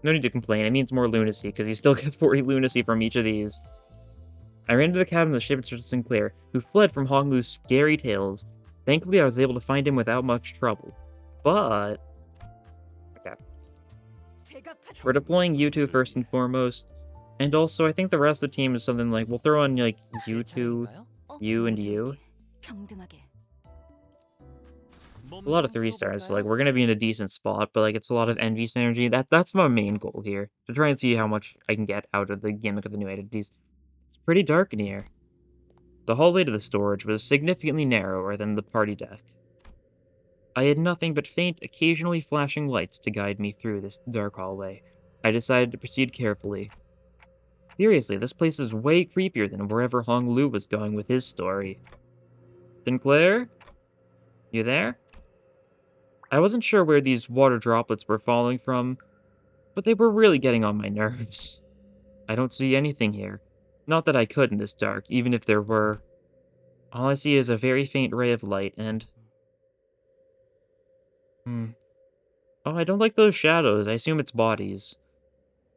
No need to complain. It means more lunacy, because you still get 40 lunacy from each of these. I ran to the cabin of the ship in search of Sinclair, who fled from Honglu's scary tales. Thankfully, I was able to find him without much trouble. But... okay. We're deploying you two first and foremost. And also, I think the rest of the team is something like, we'll throw on, like, you two, you, and you. 평등하게. A lot of 3 stars, so, like, we're gonna be in a decent spot, but, like, it's a lot of envy synergy. That's my main goal here. To try and see how much I can get out of the gimmick of the new entities. It's pretty dark in here. The hallway to the storage was significantly narrower than the party deck. I had nothing but faint, occasionally flashing lights to guide me through this dark hallway. I decided to proceed carefully. Seriously, this place is way creepier than wherever Hong Lu was going with his story. Sinclair? You there? I wasn't sure where these water droplets were falling from, but they were really getting on my nerves. I don't see anything here. Not that I could in this dark, even if there were. All I see is a very faint ray of light, and... Oh, I don't like those shadows. I assume it's bodies.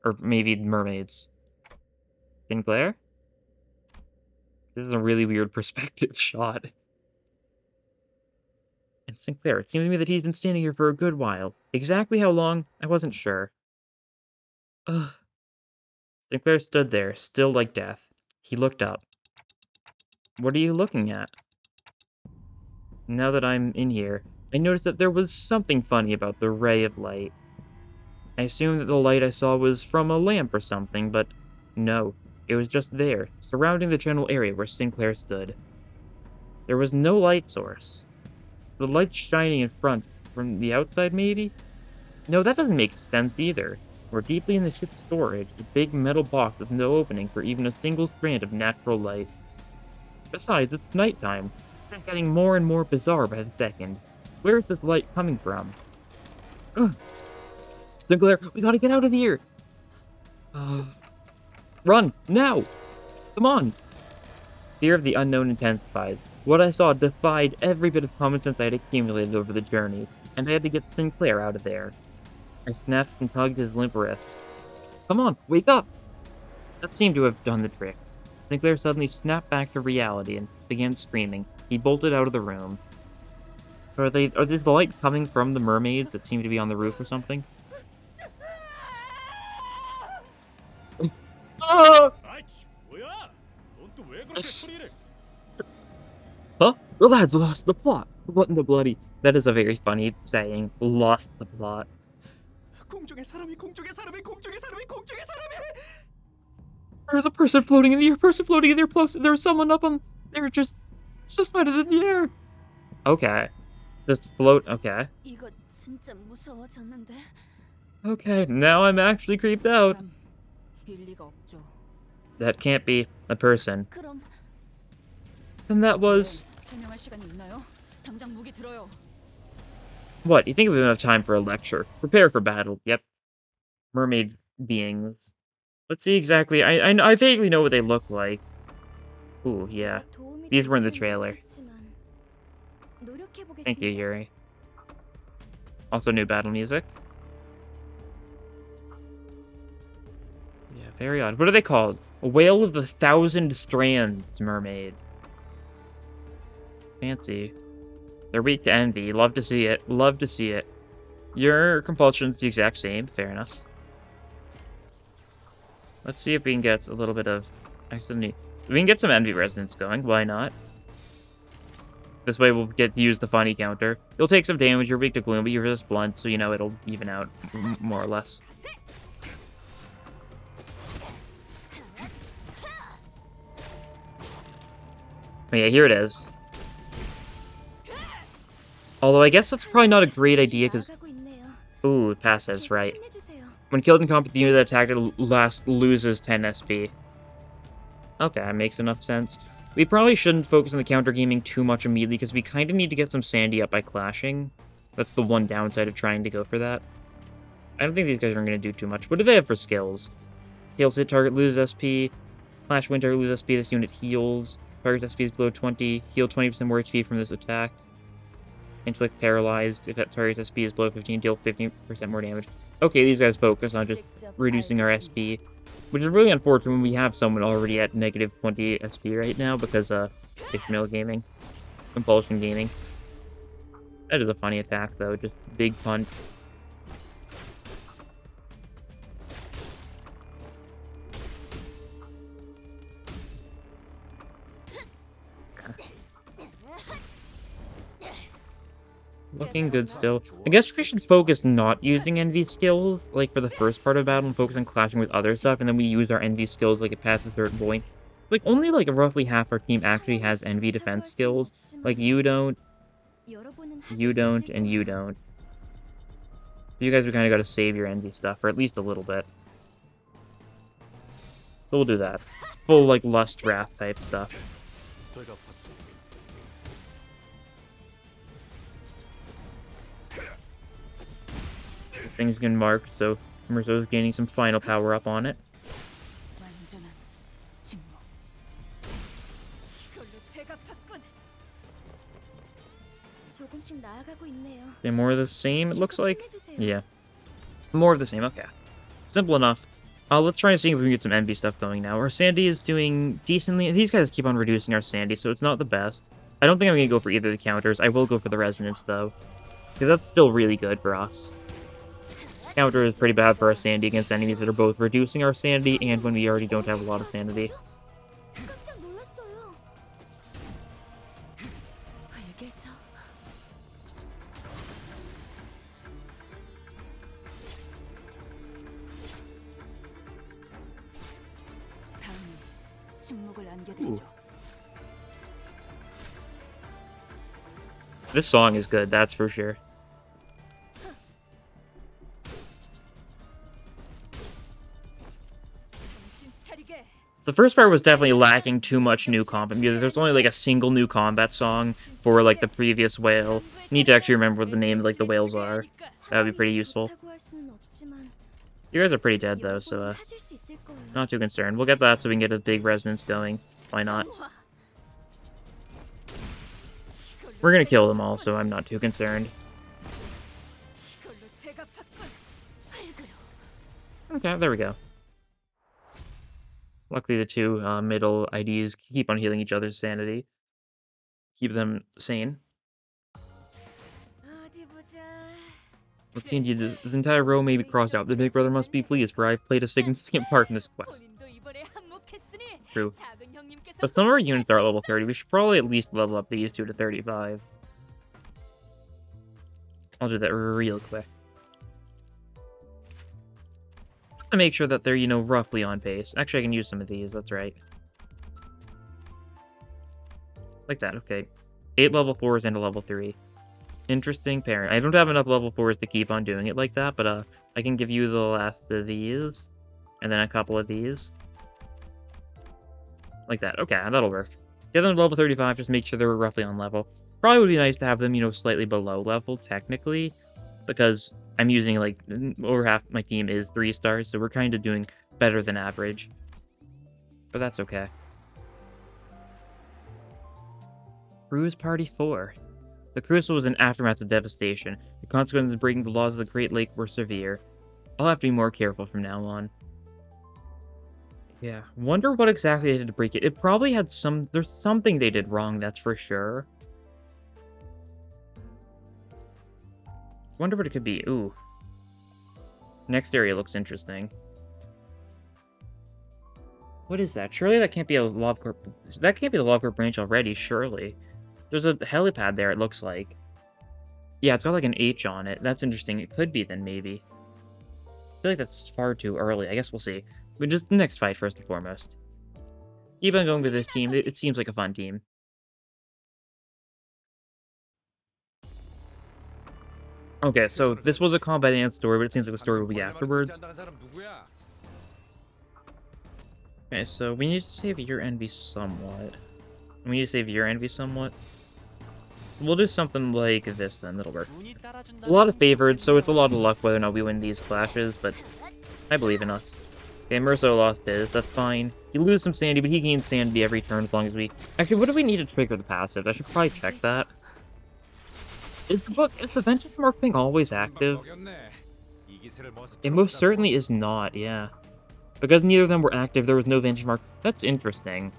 Or maybe mermaids. Sinclair? This is a really weird perspective shot. And Sinclair, it seemed to me that he's been standing here for a good while. Exactly how long, I wasn't sure. Ugh. Sinclair stood there, still like death. He looked up. What are you looking at? Now that I'm in here, I noticed that there was something funny about the ray of light. I assumed that the light I saw was from a lamp or something, but no. It was just there, surrounding the general area where Sinclair stood. There was no light source. The light shining in front, from the outside maybe? No, that doesn't make sense either. We're deeply in the ship's storage, a big metal box with no opening for even a single strand of natural light. Besides, it's nighttime. It's getting more and more bizarre by the second. Where is this light coming from? Ugh. Sinclair, we gotta get out of here! Run! Now! Come on! Fear of the unknown intensifies. What I saw defied every bit of common sense I had accumulated over the journey, and I had to get Sinclair out of there. I snapped and tugged his limp wrist. Come on, wake up! That seemed to have done the trick. Sinclair suddenly snapped back to reality and began screaming. He bolted out of the room. Are this the light coming from the mermaids that seem to be on the roof or something? Ah! Huh? The lads lost the plot. What in the bloody... That is a very funny saying. Lost the plot. 공중에 사람이 공중에 사람이 공중에 사람이 공중에 사람이. There's a person floating in the air. Person floating in the air. There's someone up on... They're just suspended in the air. Okay. Just float. Okay. 이거 진짜 무서워졌는데. Okay. Now I'm actually creeped out. 사람, 일리가 없죠. That can't be a person. 그럼 And that was... 설명할 시간이 있나요? 당장 무기 들어요. What? You think we have enough time for a lecture? Prepare for battle. Yep. Mermaid beings. Let's see exactly. I vaguely know what they look like. Ooh, yeah. These were in the trailer. Thank you, Yuri. Also new battle music. Yeah, very odd. What are they called? A whale of 1,000 strands mermaid. Fancy. They're weak to envy. Love to see it. Love to see it. Your compulsion's the exact same. Fair enough. Let's see if we can get a little bit of... Actually, we can get some envy resonance going. Why not? This way we'll get to use the funny counter. You'll take some damage. You're weak to gloom, but you resist blunt, so you know it'll even out more or less. Oh yeah, here it is. Although I guess that's probably not a great idea, because... Ooh, passives, right. When killed in combat, the unit that attacked it last loses 10 SP. Okay, that makes enough sense. We probably shouldn't focus on the counter gaming too much immediately, because we kind of need to get some sandy up by clashing. That's the one downside of trying to go for that. I don't think these guys are going to do too much. What do they have for skills? Tails hit target, lose SP. Flash wind target, lose SP. This unit heals. Target SP is below 20. Heal 20% more HP from this attack. Intellect paralyzed. If that target's SP is below 15, deal 15% more damage. Okay, these guys focus on just reducing our SP, which is really unfortunate when we have someone already at negative 20 SP right now because Ishmael gaming, compulsion gaming. That is a funny attack though, just big punch. Looking good still. I guess we should focus not using envy skills, like for the first part of battle, and focus on clashing with other stuff, and then we use our envy skills like past a certain point. Like, only like roughly half our team actually has envy defense skills. Like, you don't, and you don't. You guys have kind of got to save your envy stuff, or at least a little bit. So we'll do that. Full, like, lust wrath type stuff. Things getting marked, so Merso's gaining some final power up on it. Okay, more of the same, it looks like? Yeah. More of the same, okay. Simple enough. Let's try and see if we can get some envy stuff going now. Our sandy is doing decently. These guys keep on reducing our sandy, so it's not the best. I don't think I'm going to go for either of the counters. I will go for the resonance, though. Because that's still really good for us. Counter is pretty bad for our sanity against enemies that are both reducing our sanity and when we already don't have a lot of sanity. Ooh. This song is good, that's for sure. The first part was definitely lacking too much new combat music. There's only like a single new combat song for like the previous whale. Need to actually remember what the name of like the whales are. That would be pretty useful. You guys are pretty dead though, so not too concerned. We'll get that so we can get a big resonance going. Why not? We're gonna kill them all, so I'm not too concerned. Okay, there we go. Luckily, the two middle IDs keep on healing each other's sanity. Keep them sane. Let's see, indeed, this entire row may be crossed out. The big brother must be pleased, for I've played a significant part in this quest. True. But some of our units are at level 30. We should probably at least level up these two to 35. I'll do that real quick. To make sure that they're, you know, roughly on pace. Actually, I can use some of these, that's right. Like that, okay. 8 level 4s and a level 3. Interesting pairing. I don't have enough level 4s to keep on doing it like that, but I can give you the last of these. And then a couple of these. Like that. Okay, that'll work. Get them to level 35, just make sure they're roughly on level. Probably would be nice to have them, you know, slightly below level, technically. Because I'm using, like, over half my team is 3 stars, so we're kind of doing better than average. But that's okay. Cruise Party 4. The crucible was an aftermath of devastation. The consequences of breaking the laws of the Great Lake were severe. I'll have to be more careful from now on. Yeah, wonder what exactly they did to break it. It probably had some... There's something they did wrong, that's for sure. Wonder what it could be. Ooh. Next area looks interesting. What is that? Surely that can't be a lava core... That can't be the lava core branch already, surely. There's a helipad there, it looks like. Yeah, it's got like an H on it. That's interesting. It could be then, maybe. I feel like that's far too early. I guess we'll see. But just the next fight, first and foremost. Keep on going with this team. It seems like a fun team. Okay, so this was a combat and story, but it seems like the story will be afterwards. Okay, so we need to save your envy somewhat. We need to save your envy somewhat. We'll do something like this then, that'll work. A lot of favored, so it's a lot of luck whether or not we win these clashes, but I believe in us. Okay, Merso lost his, that's fine. He loses some sanity, but he gains sanity every turn as long as we... Actually, what do we need to trigger the passive? I should probably check that. Is the Vengeance Mark thing always active? It most certainly is not, yeah. Because neither of them were active, there was no Vengeance Mark. That's interesting.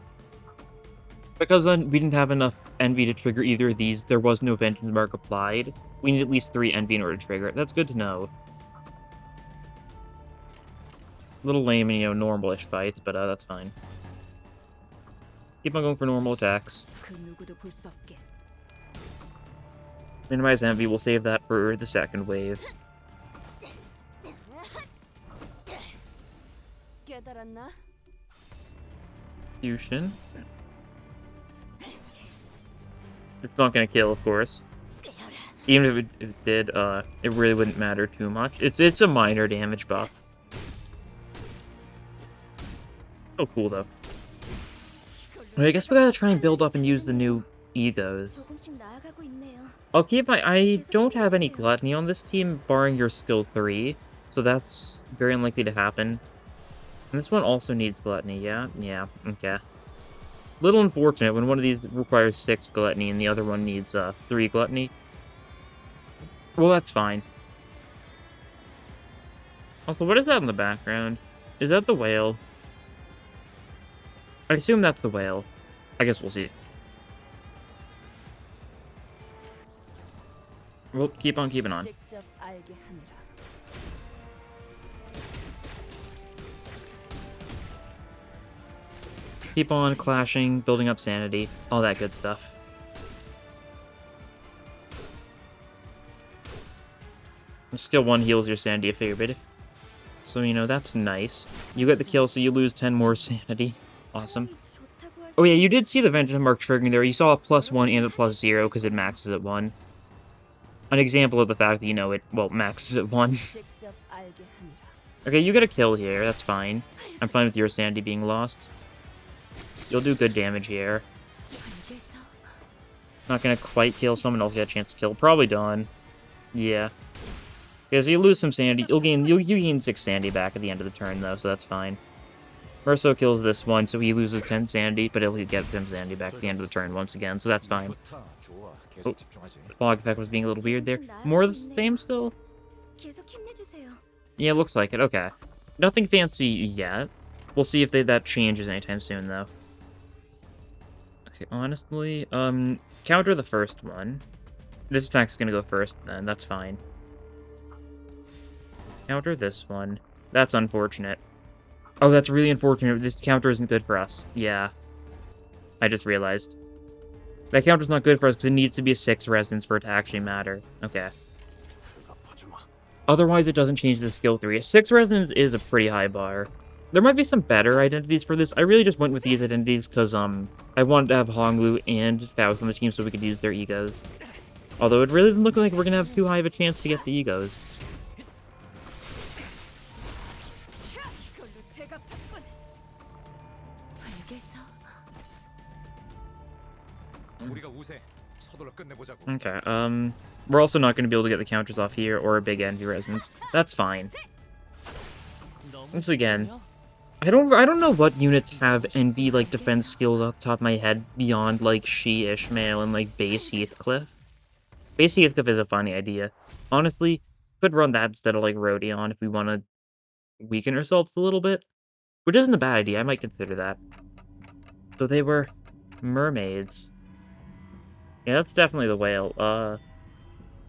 Because then we didn't have enough Envy to trigger either of these, there was no Vengeance Mark applied. We need at least 3 Envy in order to trigger it. That's good to know. A little lame in, you know, normal-ish fights, but that's fine. Keep on going for normal attacks. Minimize Envy, we'll save that for the second wave. Fusion. It's not gonna kill, of course. Even if it did, it really wouldn't matter too much. It's a minor damage buff. Oh, cool though. I guess we gotta try and build up and use the new E.G.Os. I'll keep I don't have any gluttony on this team, barring your skill 3, so that's very unlikely to happen. And this one also needs gluttony, yeah? Yeah, okay. Little unfortunate when one of these requires 6 gluttony and the other one needs 3 gluttony. Well, that's fine. Also, what is that in the background? Is that the whale? I assume that's the whale. I guess we'll see. We'll keep on keeping on. Keep on clashing, building up sanity, all that good stuff. Skill 1 heals your sanity a fair bit. So, you know, that's nice. You get the kill, so you lose 10 more sanity. Awesome. Oh yeah, you did see the Vengeance Mark triggering there. You saw a +1 and a +0 because it maxes at 1. An example of the fact that, you know, it, well, maxes at 1. Okay, you get a kill here, that's fine. I'm fine with your sanity being lost. You'll do good damage here. Not gonna quite kill. Someone else get a chance to kill. Probably Dawn. Yeah. Because you lose some sanity. You gain 6 sanity back at the end of the turn, though, so that's fine. Merso kills this one, so he loses 10 sanity, but he'll get 10 sanity back at the end of the turn once again, so that's fine. Oh, the fog effect was being a little weird there. More of the same still? Yeah, looks like it. Okay. Nothing fancy yet. We'll see if that changes anytime soon, though. Okay, honestly, counter the first one. This attack's gonna go first, then. That's fine. Counter this one. That's unfortunate. Oh, that's really unfortunate. This counter isn't good for us. Yeah. I just realized. That counter's not good for us because it needs to be a 6 resonance for it to actually matter. Okay. Otherwise, it doesn't change the skill 3. A 6 resonance is a pretty high bar. There might be some better identities for this. I really just went with these identities because, I wanted to have Honglu and Faust on the team so we could use their E.G.Os. Although it really doesn't look like we're gonna have too high of a chance to get the E.G.Os. Okay, we're also not going to be able to get the counters off here or a big envy resonance. That's fine. Once again, I don't know what units have envy like defense skills off the top of my head beyond like She, Ishmael, and like base Heathcliff. Base Heathcliff is a funny idea. Honestly, could run that instead of like Rodion if we want to weaken ourselves a little bit, which isn't a bad idea. I might consider that. So they were mermaids. Yeah, that's definitely the whale.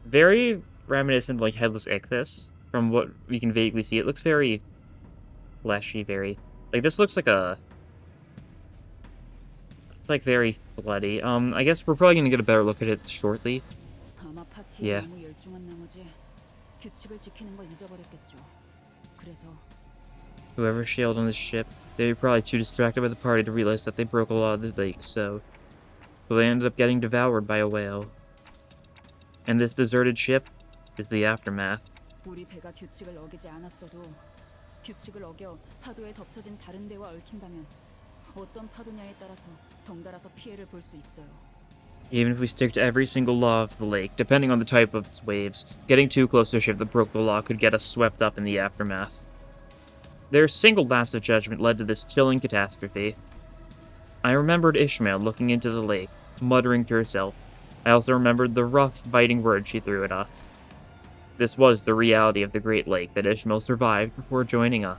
Very reminiscent of, like, Headless Ichthys, from what we can vaguely see. It looks very fleshy, very... Like, this looks like a... like, very bloody. I guess we're probably gonna get a better look at it shortly. Yeah. Whoever sailed on this ship, they were probably too distracted by the party to realize that they broke a lot of the lake, so they ended up getting devoured by a whale. And this deserted ship is the aftermath. 우리 배가 규칙을 어기지 않았어도 규칙을 어겨 파도에 덮쳐진 다른 배와 얽힌다면 어떤 파도냐에 따라서 덩달아서 피해를 볼 수 있어요. Even if we stick to every single law of the lake, depending on the type of its waves, getting too close to a ship that broke the law could get us swept up in the aftermath. Their single lapse of judgment led to this chilling catastrophe. I remembered Ishmael looking into the lake, muttering to herself. I also remembered the rough, biting words she threw at us. This was the reality of the Great Lake that Ishmael survived before joining us.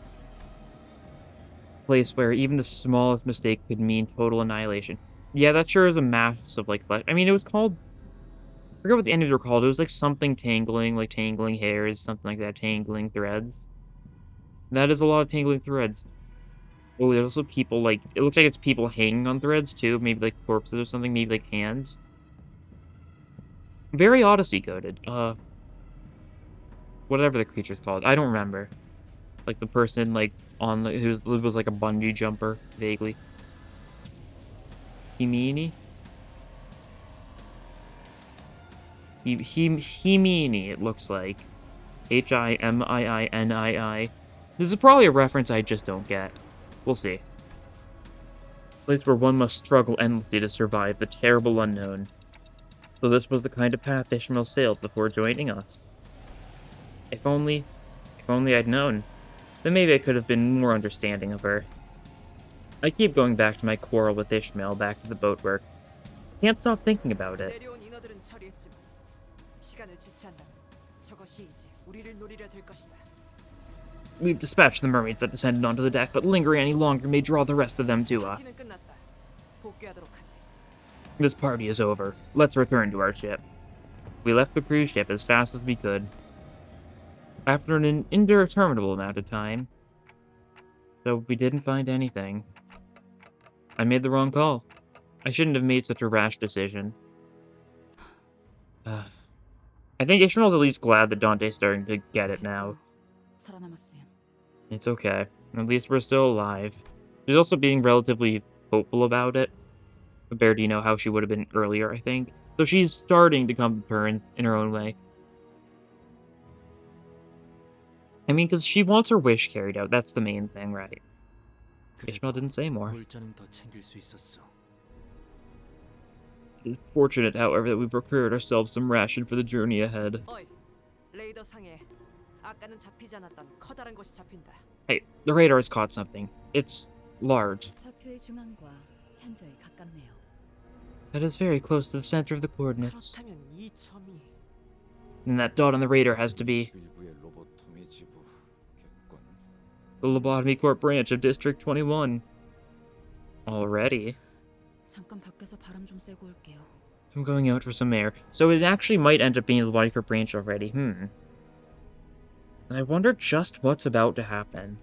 A place where even the smallest mistake could mean total annihilation. Yeah, that sure is a mass of, like, I mean, it was called... I forget what the enemies were called. It was, like, something tangling, like tangling hairs, something like that, tangling threads. That is a lot of tangling threads. Oh, there's also people, like... It looks like it's people hanging on threads, too. Maybe, like, corpses or something. Maybe, like, hands. Very Odyssey-coded. Whatever the creature's called. I don't remember. Like, the person, like, on the... who was, like, a bungee jumper, vaguely. Himini? Himini, it looks like. H-I-M-I-I-N-I-I. This is probably a reference I just don't get. We'll see. A place where one must struggle endlessly to survive the terrible unknown. So this was the kind of path Ishmael sailed before joining us. If only I'd known, then maybe I could have been more understanding of her. I keep going back to my quarrel with Ishmael, back to the boat work. Can't stop thinking about it. 내려온 인어들은 처리했지만 시간을 지체한다면 저것이 이제 우리를 노리려 들 것이다. We've dispatched the mermaids that descended onto the deck, but lingering any longer may draw the rest of them to us. 파티는 끝났다. 복귀하도록 하지. This party is over. Let's return to our ship. We left the cruise ship as fast as we could. After an indeterminable amount of time. So we didn't find anything. I made the wrong call. I shouldn't have made such a rash decision. I think Ishmael's at least glad that Dante's starting to get it now. 살아남았으면. It's okay. At least we're still alive. She's also being relatively hopeful about it, compared to, you know, how she would have been earlier, I think. So she's starting to come to terms in her own way. I mean, because she wants her wish carried out. That's the main thing, right? Ishmael didn't say more. 물자는 더 챙길 수 있었어. It is fortunate, however, that we procured ourselves some ration for the journey ahead. 어이, 레이더 상에 아까는 잡히지 않았던 커다란 것이 잡힌다. Hey, the radar has caught something. It's large. 좌표의 중앙과 현저히 가깝네요. That is very close to the center of the coordinates. 그렇다면 이 점이 And that dot on the radar has to be 21구의 로보토미 지부 객관. the Lobotomy Corp branch of District 21. Already. 잠깐 밖에서 바람 좀 쐬고 올게요. I'm going out for some air. So it actually might end up being the Lobotomy Corp branch already. And I wonder just what's about to happen.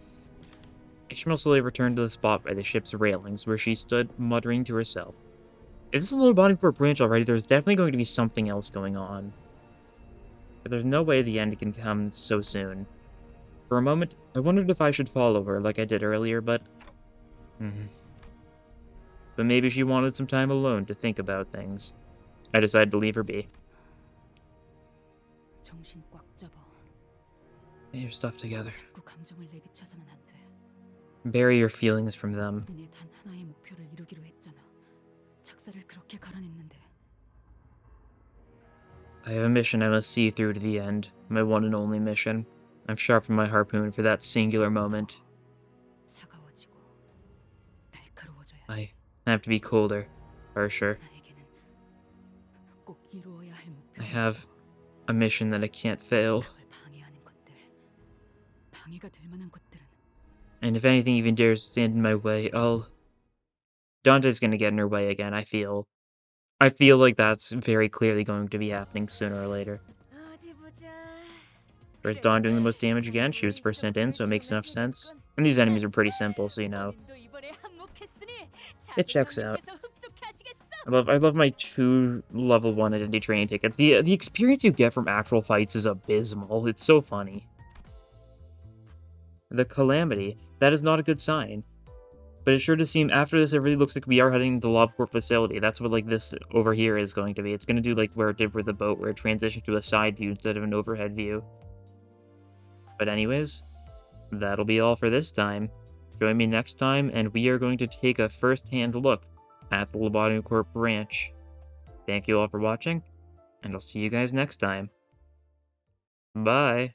Ishmael slowly returned to the spot by the ship's railings, where she stood, muttering to herself. If this is the Lobotomy Corp branch already, there's definitely going to be something else going on. But there's no way the end can come so soon. For a moment, I wondered if I should follow her like I did earlier, but... But maybe she wanted some time alone to think about things. I decided to leave her be. 정신 꽉 잡아. Get your stuff together. 자꾸 감정을 내비쳐서는 안 돼. Bury your feelings from them. 내 단 하나의 목표를 이루기로 했잖아. 작사를 그렇게 갈아냈는데. I have a mission I must see through to the end. My one and only mission. I've sharpened my harpoon for that singular moment. 차가워지고 날카로워져야 해. I have to be colder, harsher. 나에게는 꼭 이루어야 할 목표가 I have a mission that I can't fail. 그걸 방해하는 것들, 방해가 될 만한 것들은 And if anything even dares to stand in my way, Dante's gonna get in her way again, I feel. I feel like that's very clearly going to be happening sooner or later. 어디 보자. Whereas Dawn doing the most damage again, she was first sent in, so it makes enough sense. And these enemies are pretty simple, so you know. It checks out. I love my 2 level 1 identity training tickets. The experience you get from actual fights is abysmal. It's so funny. The Calamity. That is not a good sign. But it sure does seem, after this, it really looks like we are heading to the LobCorp facility. That's what, like, this over here is going to be. It's going to do, like, where it did with the boat, where it transitioned to a side view instead of an overhead view. But anyways, that'll be all for this time. Join me next time, and we are going to take a first-hand look at the Lobotomy Corp branch. Thank you all for watching, and I'll see you guys next time. Bye!